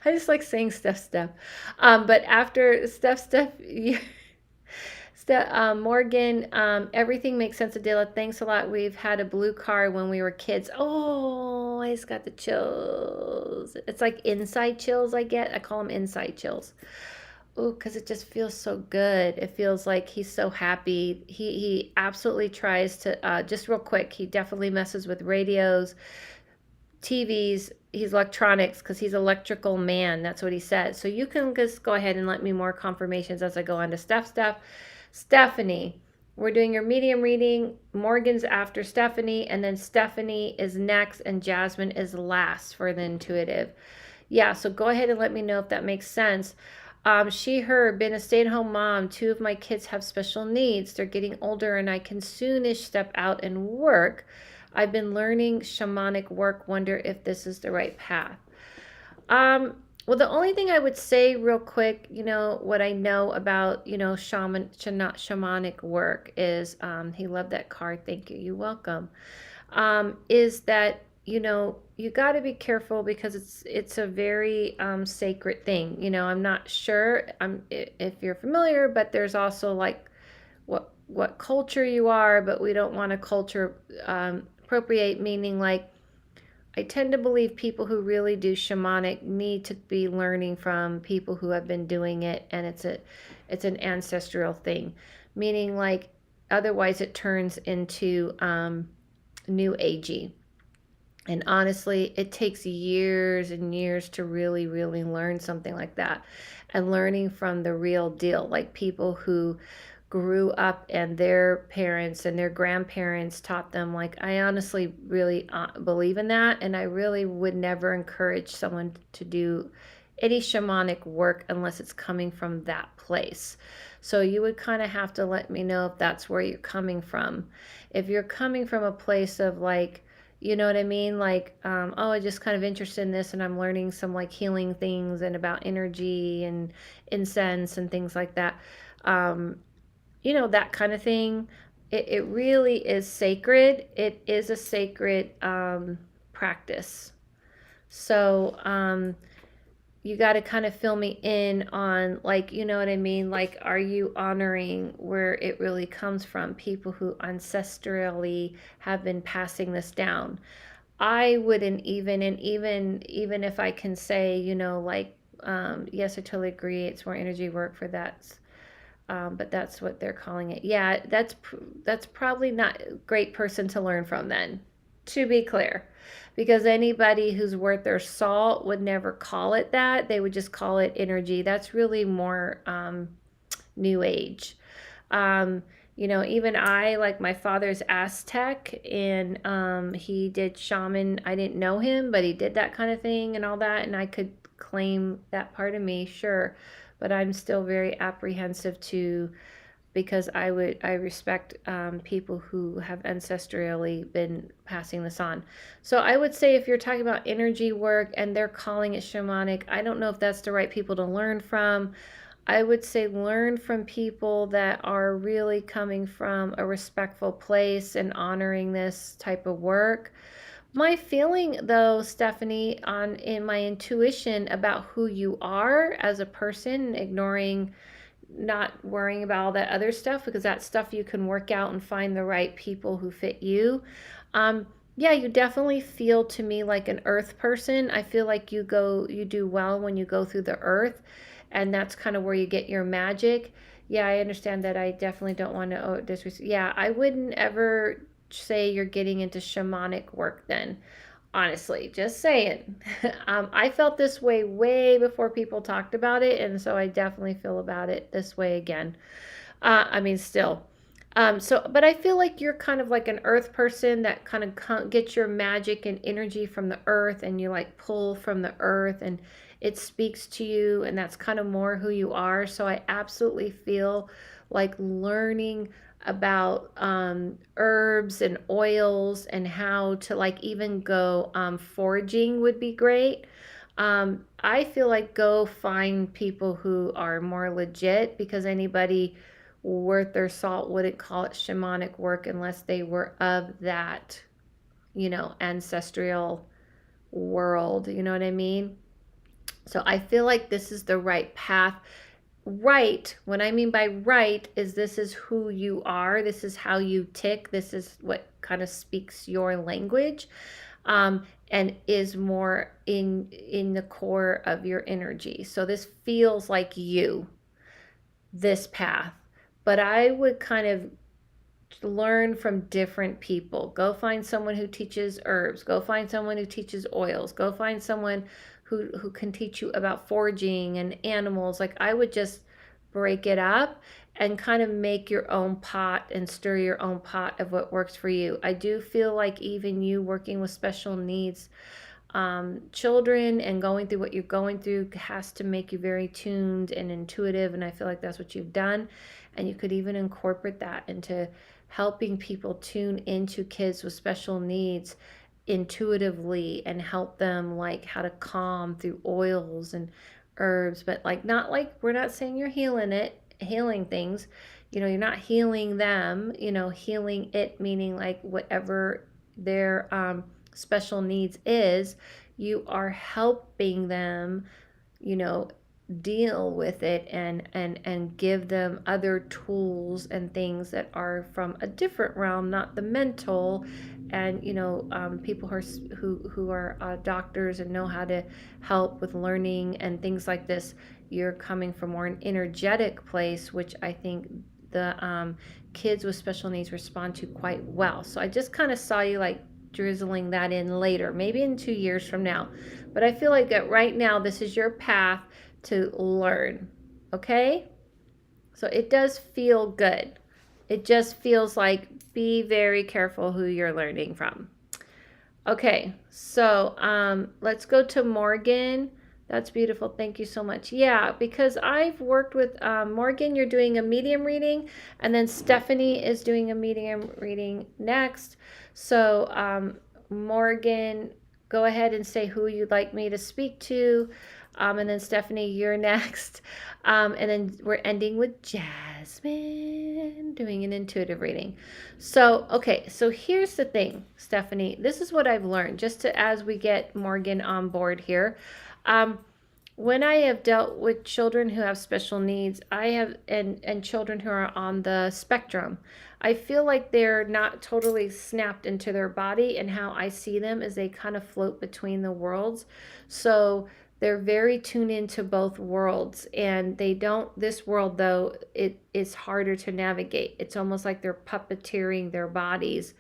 I just like saying Steph. But after Steph, Morgan, everything makes sense, Adela. Thanks a lot. We've had a blue car when we were kids. Oh, I just got the chills. It's like inside chills I get. I call them inside chills. Oh, because it just feels so good. It feels like he's so happy. He absolutely tries to, just real quick, he definitely messes with radios, TVs, he's electronics because he's electrical man. That's what he says. So you can just go ahead and let me more confirmations as I go on to Steph. Stephanie, we're doing your medium reading. Morgan's after Stephanie, and then Stephanie is next, and Jasmine is last for the intuitive. Yeah, so go ahead and let me know if that makes sense. She, her, been a stay-at-home mom. 2 of my kids have special needs. They're getting older, and I can soonish step out and work. I've been learning shamanic work. Wonder if this is the right path. Well, the only thing I would say real quick, what I know about, shamanic work is, he loved that card. Thank you. You're welcome. Is that, you got to be careful because it's a very sacred thing. I'm not sure if you're familiar, but there's also like what culture you are, but we don't want to culture appropriate, meaning like I tend to believe people who really do shamanic need to be learning from people who have been doing it, and it's an ancestral thing, meaning like otherwise it turns into new agey. And honestly, it takes years and years to really, really learn something like that. And learning from the real deal, like people who grew up and their parents and their grandparents taught them. Like, I honestly really believe in that. And I really would never encourage someone to do any shamanic work unless it's coming from that place. So you would kind of have to let me know if that's where you're coming from. If you're coming from a place of like, you know what I mean? Like, I just kind of interested in this and I'm learning some like healing things and about energy and incense and things like that. That kind of thing. It really is sacred. It is a sacred practice. So you got to kind of fill me in on like, you know what I mean? Like, are you honoring where it really comes from? People who ancestrally have been passing this down. I wouldn't even if I can say, yes, I totally agree. It's more energy work for that. But that's what they're calling it. Yeah, that's probably not a great person to learn from then, to be clear. Because anybody who's worth their salt would never call it that. They would just call it energy. That's really more new age. Even like my father's Aztec, and he did shaman. I didn't know him, but he did that kind of thing and all that. And I could claim that part of me, sure, but I'm still very apprehensive to, because I respect people who have ancestrally been passing this on. So I would say if you're talking about energy work and they're calling it shamanic, I don't know if that's the right people to learn from. I would say learn from people that are really coming from a respectful place and honoring this type of work. My feeling though, Stephanie, on in my intuition about who you are as a person, ignoring, not worrying about all that other stuff, because that stuff you can work out and find the right people who fit you. Um, yeah, you definitely feel to me like an earth person. I feel like you do well when you go through the earth, and that's kind of where you get your magic. Yeah, I understand that. I definitely don't want to disrespect. Yeah, I wouldn't ever say you're getting into shamanic work then. Honestly, just saying. I felt this way before people talked about it, and so I definitely feel about it this way again. I mean, still. But I feel like you're kind of like an earth person that kind of gets your magic and energy from the earth, and you like pull from the earth, and it speaks to you, and that's kind of more who you are. So I absolutely feel like learning about herbs and oils and how to like even go foraging would be great. I feel like go find people who are more legit, because anybody worth their salt wouldn't call it shamanic work unless they were of that, ancestral world. You know what I mean? So I feel like this is the right path. Right, what I mean by right is this is who you are, this is how you tick, this is what kind of speaks your language, and is more in the core of your energy. So this feels like you, this path. But I would kind of learn from different people. Go find someone who teaches herbs. Go find someone who teaches oils. Go find someone who can teach you about foraging and animals. Like I would just break it up and kind of make your own pot and stir your own pot of what works for you. I do feel like even you working with special needs children and going through what you're going through has to make you very tuned and intuitive, and I feel like that's what you've done. And you could even incorporate that into helping people tune into kids with special needs intuitively and help them like how to calm through oils and herbs, but like not like, we're not saying you're healing things, you're not healing them, healing it meaning like whatever their special needs is, you are helping them, you know, deal with it and give them other tools and things that are from a different realm, not the mental. And people who are doctors and know how to help with learning and things like this, you're coming from more an energetic place, which I think the kids with special needs respond to quite well. So I just kind of saw you like drizzling that in later, maybe in 2 years from now. But I feel like that right now, this is your path to learn. Okay? So it does feel good. It just feels like be very careful who you're learning from. Okay, so let's go to Morgan. That's beautiful. Thank you so much. Yeah, because I've worked with Morgan, you're doing a medium reading, and then Stephanie is doing a medium reading next. So, Morgan, go ahead and say who you'd like me to speak to. And then Stephanie, you're next. And then we're ending with Jasmine doing an intuitive reading. So, okay, so here's the thing, Stephanie. This is what I've learned just as we get Morgan on board here. When I have dealt with children who have special needs, I have and children who are on the spectrum, I feel like they're not totally snapped into their body, and how I see them is they kind of float between the worlds. So they're very tuned into both worlds, and they don't, this world though, it is harder to navigate. It's almost like they're puppeteering their bodies,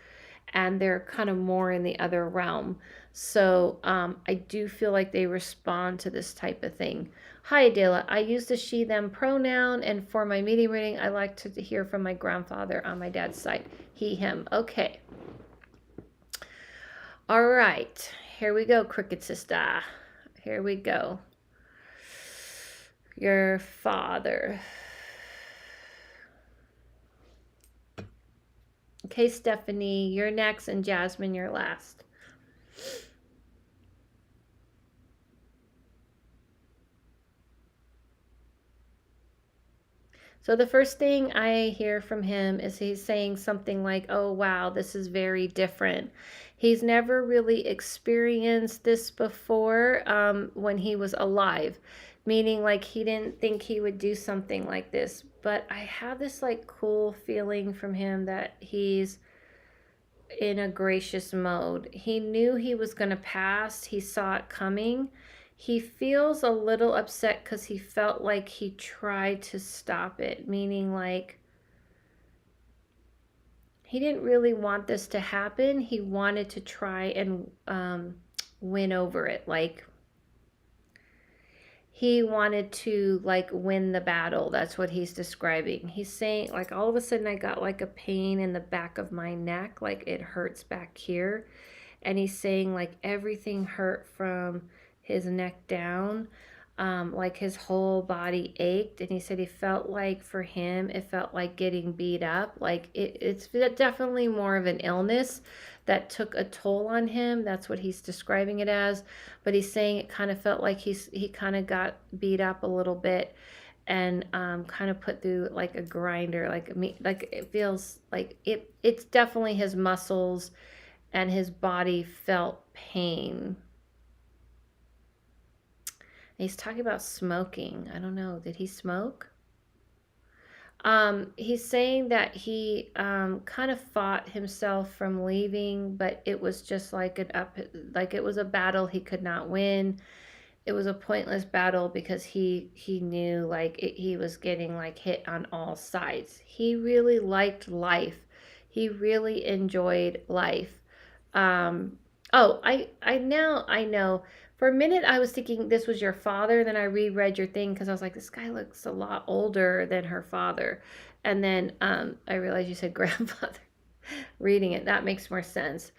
and they're kind of more in the other realm. So I do feel like they respond to this type of thing. Hi, Adela. I use the she, them pronoun, and for my medium reading, I like to hear from my grandfather on my dad's side. He, him. Okay. All right. Here we go, Cricket Sister. Here we go. Your father. Okay, Stephanie, you're next, and Jasmine, you're last. So the first thing I hear from him is he's saying something like, oh, wow, this is very different. He's never really experienced this before when he was alive, meaning like he didn't think he would do something like this. But I have this like cool feeling from him that he's in a gracious mode. He knew he was going to pass, he saw it coming. He feels a little upset because he felt like he tried to stop it, meaning like he didn't really want this to happen. He wanted to try and win over it. Like he wanted to like win the battle. That's what he's describing. He's saying like all of a sudden I got like a pain in the back of my neck, like it hurts back here. And he's saying like everything hurt from his neck down, like his whole body ached. And he said he felt like for him it felt like getting beat up, like it's definitely more of an illness that took a toll on him. That's what he's describing it as. But he's saying it kind of felt like he kind of got beat up a little bit, and kind of put through like a grinder, like it feels like it's definitely his muscles and his body felt pain. He's talking about smoking. I don't know. Did he smoke? He's saying that he kind of fought himself from leaving, but it was just like like it was a battle he could not win. It was a pointless battle because he knew like he was getting like hit on all sides. He really liked life. He really enjoyed life. Oh, I now I know. For a minute, I was thinking this was your father. Then I reread your thing because I was like, this guy looks a lot older than her father. And then I realized you said grandfather. Reading it, that makes more sense.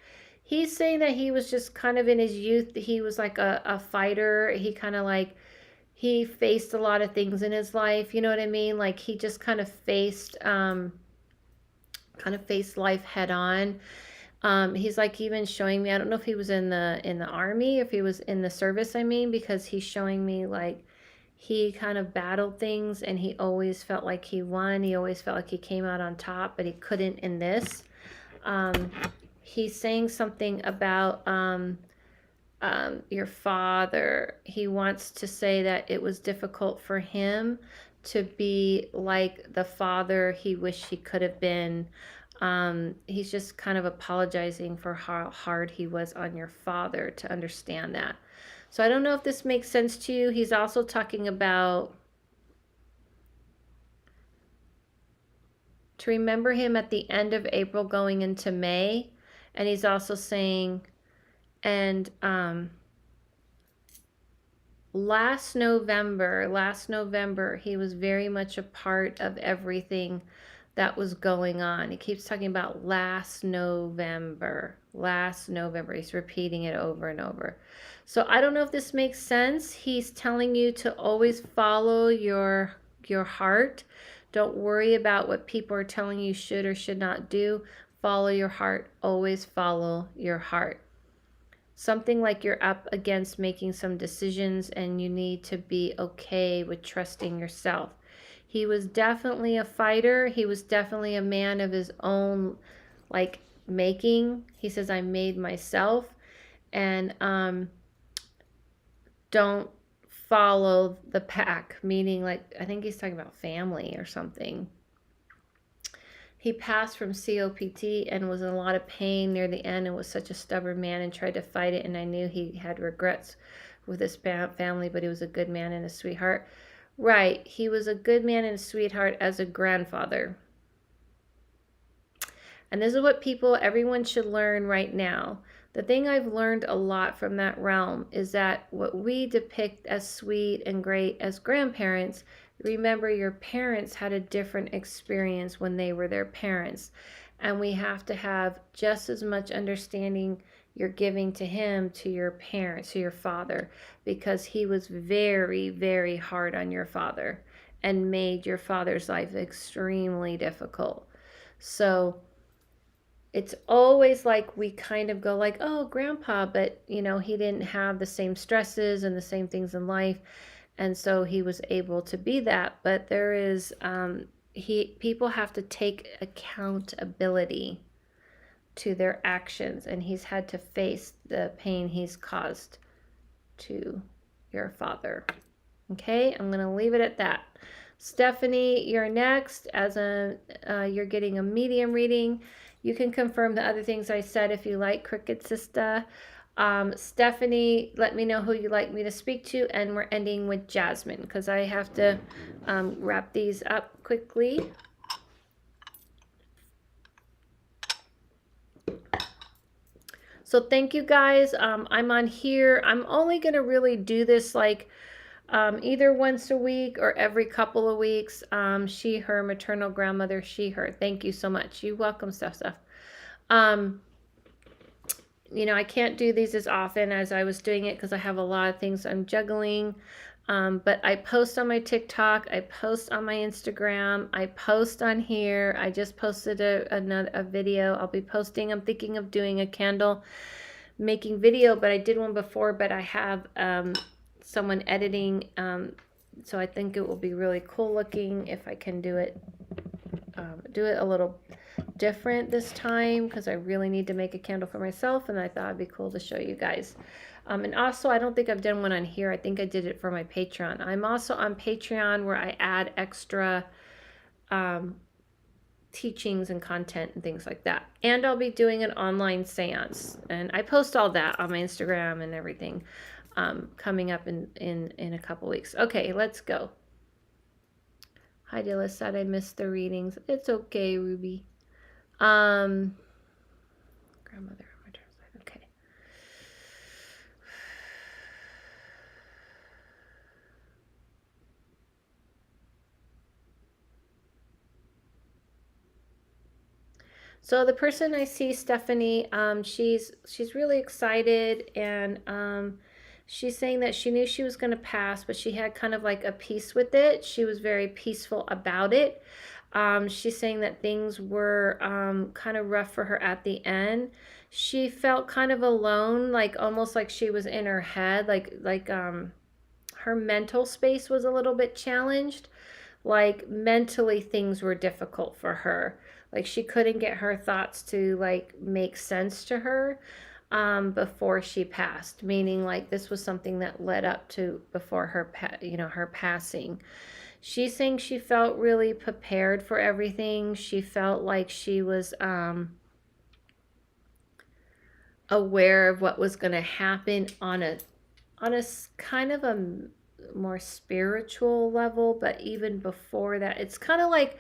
He's saying that he was just kind of in his youth. He was like a fighter. He kind of like he faced a lot of things in his life. You know what I mean? Like he just kind of faced life head on. He's like even showing me, I don't know if he was in the army, if he was in the service, I mean, because he's showing me like he kind of battled things and he always felt like he won. He always felt like he came out on top, but he couldn't in this. He's saying something about your father. He wants to say that it was difficult for him to be like the father he wished he could have been. He's just kind of apologizing for how hard he was on your father to understand that. So I don't know if this makes sense to you. He's also talking about to remember him at the end of April going into May. And he's also saying, and last November, he was very much a part of everything that was going on. He keeps talking about last November. He's repeating it over and over. So I don't know if this makes sense. He's telling you to always follow your heart. Don't worry about what people are telling you should or should not do. Follow your heart. Always follow your heart. Something like you're up against making some decisions and you need to be okay with trusting yourself. He was definitely a fighter. He was definitely a man of his own, like, making. He says, I made myself. And don't follow the pack, meaning, like, I think he's talking about family or something. He passed from COPT and was in a lot of pain near the end and was such a stubborn man and tried to fight it. And I knew he had regrets with his family, but he was a good man and a sweetheart. Right. He was a good man and a sweetheart as a grandfather. And this is what everyone should learn right now. The thing I've learned a lot from that realm is that what we depict as sweet and great as grandparents, remember your parents had a different experience when they were their parents. And we have to have just as much understanding you're giving to him, to your parents, to your father, because he was very, very hard on your father and made your father's life extremely difficult. So it's always like we kind of go like, oh, grandpa, but he didn't have the same stresses and the same things in life. And so he was able to be that. But there is, people have to take accountability to their actions, and he's had to face the pain he's caused to your father. Okay, I'm going to leave it at that. Stephanie, you're next. You're getting a medium reading. You can confirm the other things I said if you like, Cricket Sister. Stephanie, let me know who you'd like me to speak to, and we're ending with Jasmine because I have to wrap these up quickly. So thank you guys. I'm on here. I'm only going to really do this like either once a week or every couple of weeks. She, her, maternal grandmother, she, her. Thank you so much. You're welcome, Steph. I can't do these as often as I was doing it because I have a lot of things I'm juggling. But I post on my TikTok, I post on my Instagram, I post on here. I just posted a video. I'll be posting. I'm thinking of doing a candle making video, but I did one before, but I have someone editing. So I think it will be really cool looking if I can do it a little different this time, because I really need to make a candle for myself, and I thought it'd be cool to show you guys. And also, I don't think I've done one on here. I think I did it for my Patreon. I'm also on Patreon where I add extra teachings and content and things like that. And I'll be doing an online seance. And I post all that on my Instagram and everything coming up in a couple weeks. Okay, let's go. Hi, Dilla said I missed the readings. It's okay, Ruby. Grandmother. Okay. So the person I see, Stephanie, she's really excited, and she's saying that she knew she was going to pass, but she had kind of like a peace with it. She was very peaceful about it. She's saying that things were kind of rough for her at the end. She felt kind of alone, like almost like she was in her head, like her mental space was a little bit challenged. Like mentally things were difficult for her. Like she couldn't get her thoughts to like make sense to her before she passed, meaning like this was something that led up to before her her passing. She's saying she felt really prepared for everything. She felt like she was aware of what was going to happen on a kind of a more spiritual level. But even before that, it's kind of like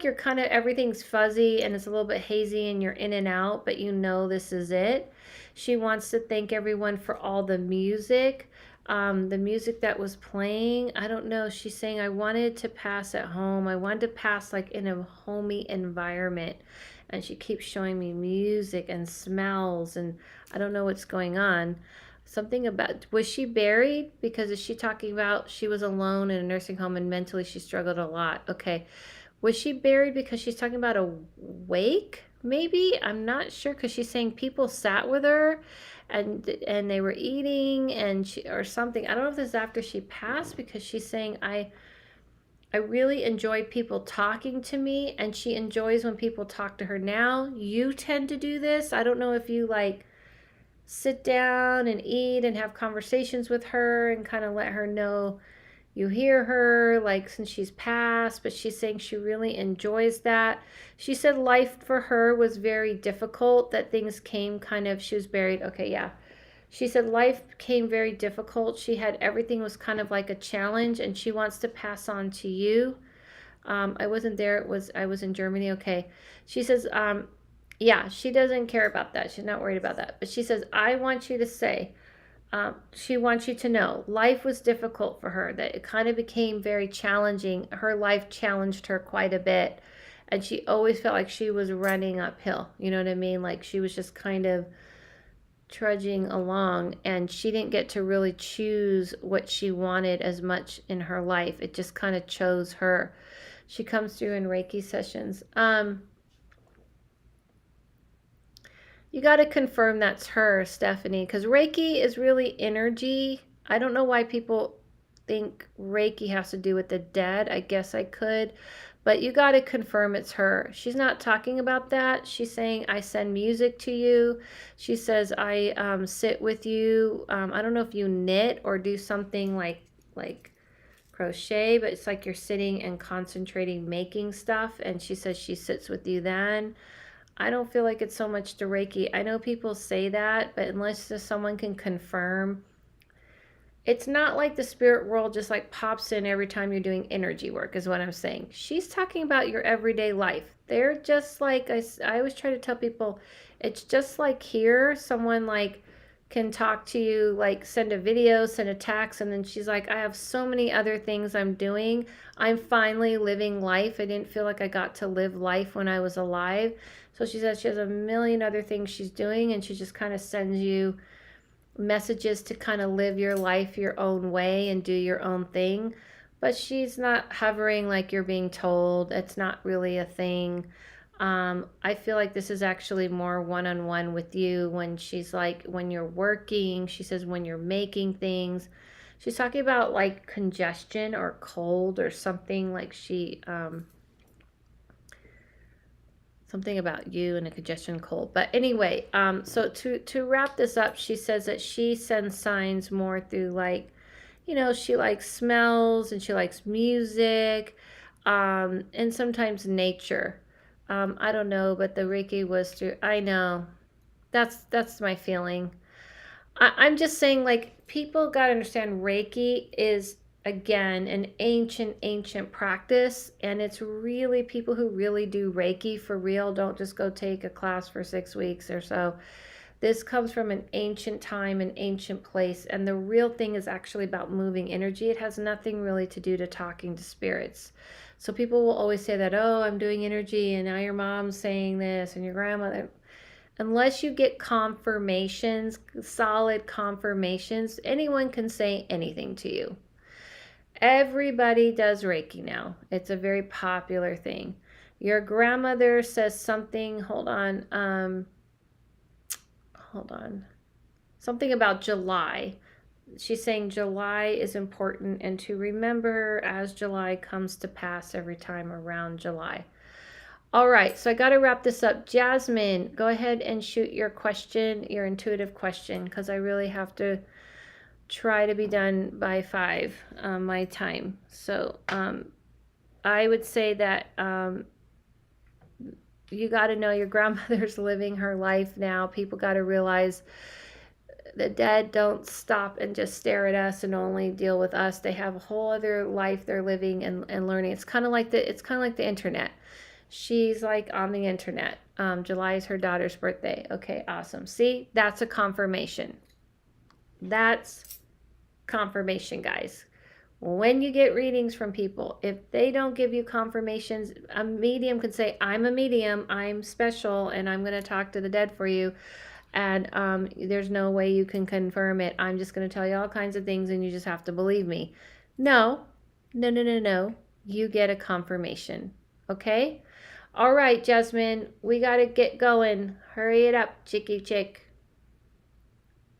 you're kind of, everything's fuzzy and it's a little bit hazy and you're in and out, but this is it. She wants to thank everyone for all the music. The music that was playing, I don't know, she's saying, I wanted to pass at home. I wanted to pass like in a homey environment. And she keeps showing me music and smells, and I don't know what's going on. Something about, was she buried? Because is she talking about she was alone in a nursing home and mentally she struggled a lot? Okay. Was she buried because she's talking about a wake? Maybe, I'm not sure, because she's saying people sat with her and they were eating and or something. I don't know if this is after she passed, because she's saying I really enjoy people talking to me, and she enjoys when people talk to her now. You tend to do this. I don't know if you like sit down and eat and have conversations with her and kind of let her know you hear her, like since she's passed, but she's saying she really enjoys that. She said life for her was very difficult, that things came kind of, she was buried. Okay, yeah. She said life came very difficult. She had, everything was kind of like a challenge, and she wants to pass on to you. I wasn't there. I was in Germany. Okay. She says, yeah, she doesn't care about that. She's not worried about that. But she says, I want you to say, she wants you to know life was difficult for her, that it kind of became very challenging. Her life challenged her quite a bit. And she always felt like she was running uphill. You know what I mean? Like she was just kind of trudging along, and she didn't get to really choose what she wanted as much in her life. It just kind of chose her. She comes through in Reiki sessions. You got to confirm that's her, Stephanie, because Reiki is really energy. I don't know why people think Reiki has to do with the dead. I guess I could, but you got to confirm it's her. She's not talking about that. She's saying, I send music to you. She says, I sit with you. I don't know if you knit or do something like crochet, but it's like you're sitting and concentrating, making stuff. And she says she sits with you then. I don't feel like it's so much to Reiki. I know people say that, but unless someone can confirm, it's not like the spirit world just like pops in every time you're doing energy work, is what I'm saying. She's talking about your everyday life. They're just like, I always try to tell people, it's just like here, someone like can talk to you, like send a video, send a text, and then she's like, I have so many other things I'm doing. I'm finally living life. I didn't feel like I got to live life when I was alive. So she says she has a million other things she's doing, and she just kind of sends you messages to kind of live your life your own way and do your own thing. But she's not hovering like you're being told. It's not really a thing. I feel like this is actually more one-on-one with you when she's like, when you're working, she says when you're making things. She's talking about like congestion or cold or something, like something about you and a congestion cold. But anyway, so to wrap this up, she says that she sends signs more through like, she likes smells and she likes music, and sometimes nature. I don't know, but the Reiki was through, I know. That's my feeling. I'm just saying, like, people got to understand Reiki is, again, an ancient practice. And it's really people who really do Reiki for real. Don't just go take a class for 6 weeks or so. This comes from an ancient time, an ancient place. And the real thing is actually about moving energy. It has nothing really to do to talking to spirits. So people will always say that, oh, I'm doing energy and now your mom's saying this and your grandmother. Unless you get confirmations, solid confirmations, anyone can say anything to you. Everybody does Reiki now. It's a very popular thing. Your grandmother says something, hold on. Something about July. She's saying July is important and to remember as July comes to pass every time around July. All right, so I got to wrap this up. Jasmine, go ahead and shoot your question, your intuitive question, because I really have to try to be done by 5 my time. So I would say that you got to know your grandmother's living her life now. People got to realize the dead don't stop and just stare at us and only deal with us. They have a whole other life they're living and learning. It's kind of like the internet. She's like on the internet. July is her daughter's birthday. Okay, awesome. See, that's a confirmation. That's confirmation, guys. When you get readings from people, if they don't give you confirmations, a medium could say, I'm a medium, I'm special, and I'm going to talk to the dead for you. And there's no way you can confirm it. I'm just going to tell you all kinds of things and you just have to believe me. No. You get a confirmation. Okay? All right, Jasmine, we got to get going. Hurry it up, chicky chick.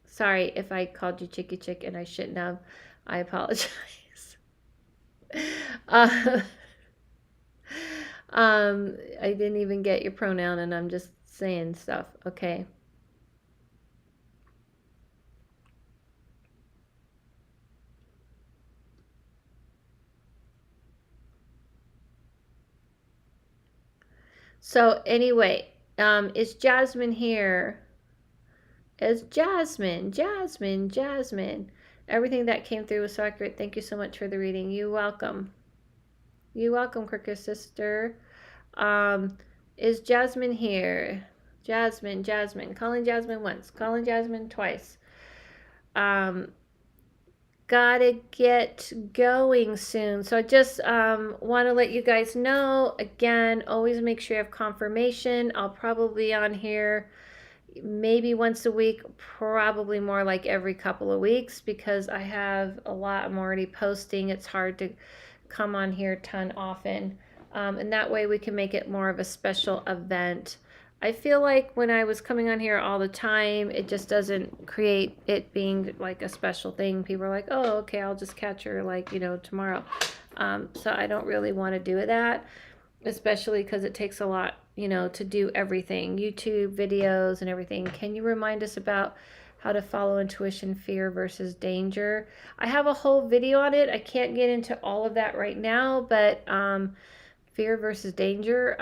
Sorry if I called you chicky chick and I shouldn't have. I apologize. I didn't even get your pronoun and I'm just saying stuff. Okay. So anyway, is Jasmine here? Is Jasmine. Everything that came through was so accurate. Thank you so much for the reading. You're welcome. You're welcome, Cricket Sister. Is Jasmine here? Jasmine. Calling Jasmine once. Calling Jasmine twice. Gotta get going soon. So I just want to let you guys know, again, always make sure you have confirmation. I'll probably be on here, maybe once a week, probably more like every couple of weeks, because I have a lot I'm already posting. It's hard to come on here a ton often. And that way we can make it more of a special event. I feel like when I was coming on here all the time, it just doesn't create it being like a special thing. People are like, oh, okay, I'll just catch her like, tomorrow. So I don't really want to do that, especially because it takes a lot, to do everything, YouTube videos and everything. Can you remind us about how to follow intuition, fear versus danger? I have a whole video on it. I can't get into all of that right now, but fear versus danger,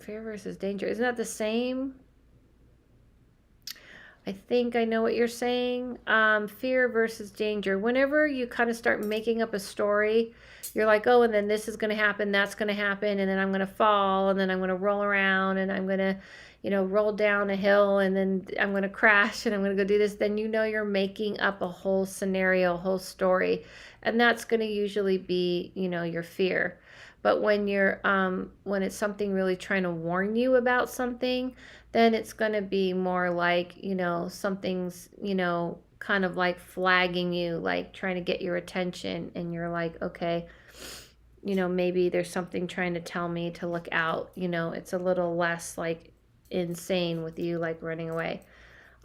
fear versus danger, isn't that the same? I think I know what you're saying. Fear versus danger. Whenever you kind of start making up a story, you're like, oh, and then this is going to happen, that's going to happen, and then I'm going to fall, and then I'm going to roll around, and I'm going to, roll down a hill, and then I'm going to crash, and I'm going to go do this. Then you're making up a whole scenario, a whole story, and that's going to usually be, your fear. But when it's something really trying to warn you about something, then it's going to be more like, something's, kind of like flagging you, like trying to get your attention. And you're like, okay, maybe there's something trying to tell me to look out. It's a little less like insane with you, like running away.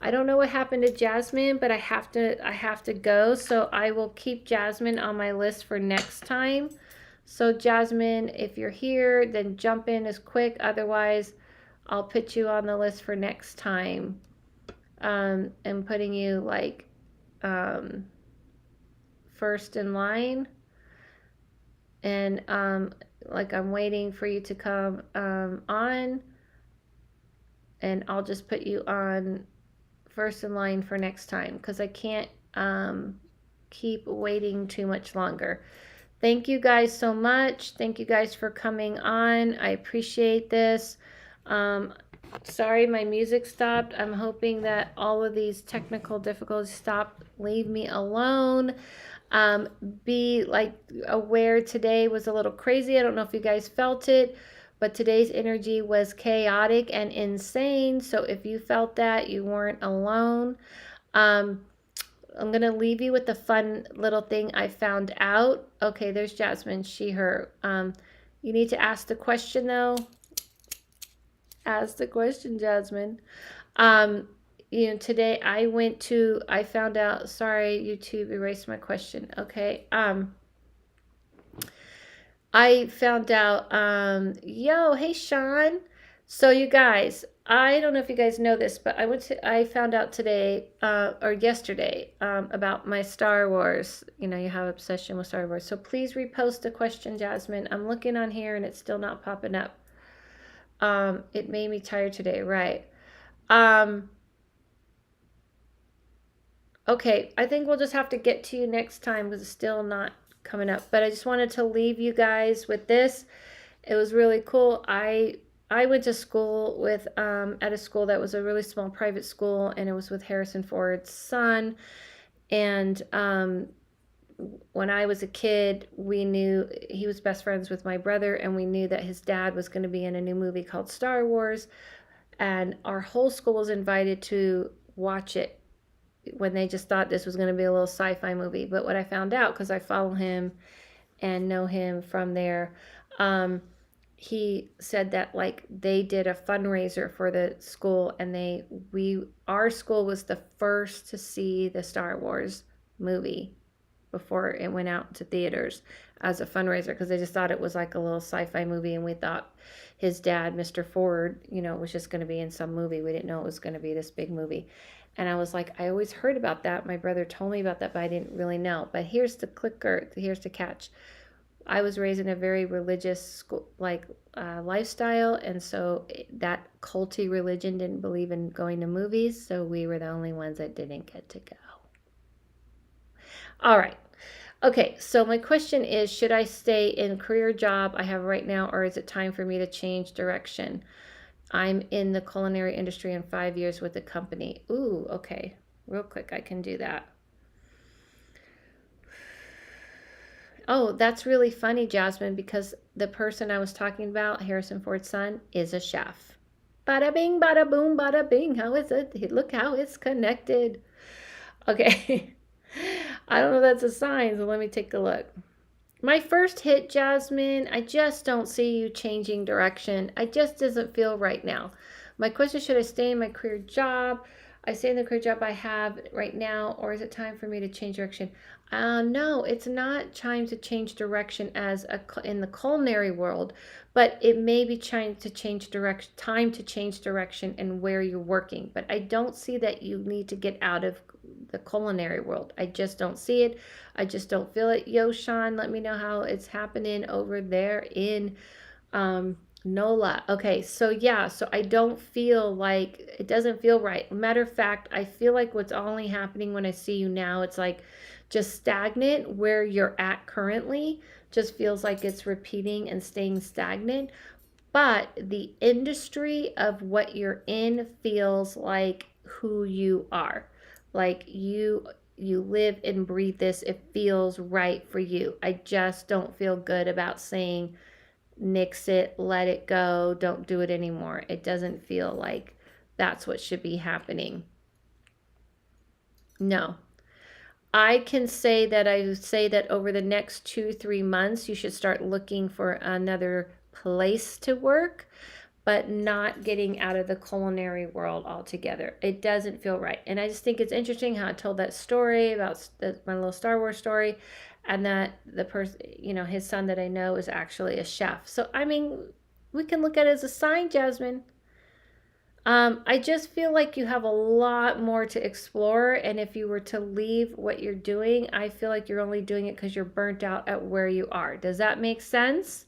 I don't know what happened to Jasmine, but I have to go. So I will keep Jasmine on my list for next time. So Jasmine, if you're here, then jump in as quick. Otherwise, I'll put you on the list for next time. And putting you like first in line. And like I'm waiting for you to come on. And I'll just put you on first in line for next time, because I can't keep waiting too much longer. Thank you guys so much. Thank you guys for coming on. I appreciate this. Sorry my music stopped. I'm hoping that all of these technical difficulties stop. Leave me alone. Be like aware today was a little crazy. I don't know if you guys felt it, but today's energy was chaotic and insane. So if you felt that, you weren't alone. I'm going to leave you with a fun little thing I found out. Okay, there's Jasmine, she, her. You need to ask the question, though. Ask the question, Jasmine. Today I found out, sorry, YouTube erased my question. Okay. I found out, hey, Sean. So you guys, I don't know if you guys know this, but I found out today, or yesterday, about my Star Wars. You have obsession with Star Wars. So please repost the question, Jasmine. I'm looking on here and it's still not popping up. It made me tired today, right? Okay, I think we'll just have to get to you next time because it's still not coming up. But I just wanted to leave you guys with this. It was really cool. I went to school with at a school that was a really small private school, and it was with Harrison Ford's son. And when I was a kid, we knew he was best friends with my brother, and we knew that his dad was going to be in a new movie called Star Wars, and our whole school was invited to watch it when they just thought this was going to be a little sci-fi movie. But what I found out, because I follow him and know him from there, he said that like they did a fundraiser for the school, and our school was the first to see the Star Wars movie before it went out to theaters as a fundraiser, because they just thought it was like a little sci-fi movie, and we thought his dad, Mr. Ford, was just going to be in some movie. We didn't know it was going to be this big movie. And I was like, I always heard about that. My brother told me about that, but I didn't really know. But here's the here's the catch. I was raised in a very religious school, lifestyle, and so that culty religion didn't believe in going to movies, so we were the only ones that didn't get to go. All right. Okay, so my question is, should I stay in career job I have right now, or is it time for me to change direction? I'm in the culinary industry in 5 years with the company. Ooh, okay. Real quick, I can do that. Oh, that's really funny, Jasmine, because the person I was talking about, Harrison Ford's son, is a chef. Bada bing, bada boom, bada bing. How is it? Look how it's connected. Okay. I don't know if that's a sign, so let me take a look. My first hit, Jasmine, I just don't see you changing direction. I just doesn't feel right now. My question, should I stay in my career job? I stay in the career job I have right now, or is it time for me to change direction? No, it's not time to change direction in the culinary world, but it may be time to change direction and where you're working. But I don't see that you need to get out of the culinary world. I just don't see it. I just don't feel it. Yo, Sean, let me know how it's happening over there in NOLA. Okay, so yeah, so I don't feel like it doesn't feel right. Matter of fact, I feel like what's only happening when I see you now, it's like just stagnant where you're at currently. Just feels like it's repeating and staying stagnant. But the industry of what you're in feels like who you are. Like you live and breathe this. It feels right for you. I just don't feel good about saying nix it, let it go, don't do it anymore. It doesn't feel like that's what should be happening. No. I can say that I would say that over the next 2-3 months, you should start looking for another place to work, but not getting out of the culinary world altogether. It doesn't feel right. And I just think it's interesting how I told that story about my little Star Wars story, and that the person, his son that I know is actually a chef. So, I mean, we can look at it as a sign, Jasmine. I just feel like you have a lot more to explore. And if you were to leave what you're doing, I feel like you're only doing it because you're burnt out at where you are. Does that make sense?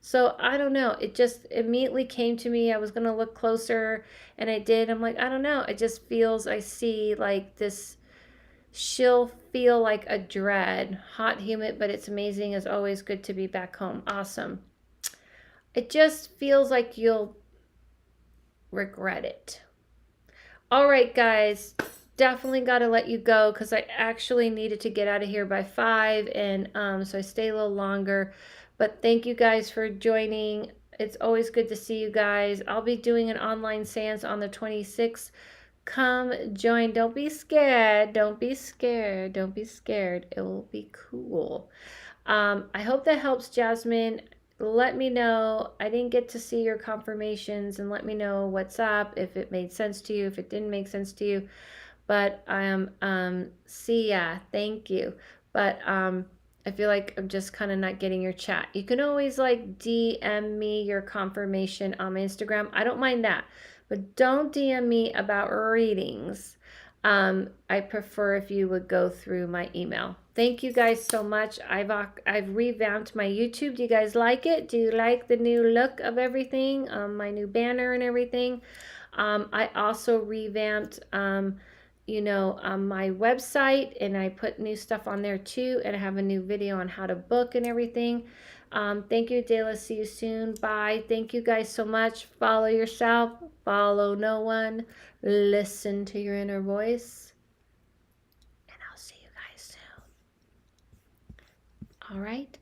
So I don't know. It just immediately came to me. I was going to look closer and I did. I'm like, I don't know. It just feels, I see like this, she'll feel like a dread. Hot, humid, but it's amazing. It's always good to be back home. Awesome. It just feels like you'll regret it. All right, guys. Definitely got to let you go because I actually needed to get out of here by 5, and so I stay a little longer. But thank you guys for joining. It's always good to see you guys. I'll be doing an online seance on the 26th. Come join. Don't be scared. Don't be scared. Don't be scared. It will be cool. I hope that helps, Jasmine. Let me know. I didn't get to see your confirmations, and let me know what's up, if it made sense to you, if it didn't make sense to you. But see ya. Thank you. But I feel like I'm just kind of not getting your chat. You can always like DM me your confirmation on my Instagram. I don't mind that. But don't DM me about readings. I prefer if you would go through my email. Thank you guys so much. I've revamped my YouTube. Do you guys like it? Do you like the new look of everything? My new banner and everything. I also revamped my website, and I put new stuff on there too, and I have a new video on how to book and everything. Thank you, Adela. See you soon. Bye. Thank you guys so much. Follow yourself. Follow no one. Listen to your inner voice. And I'll see you guys soon. All right.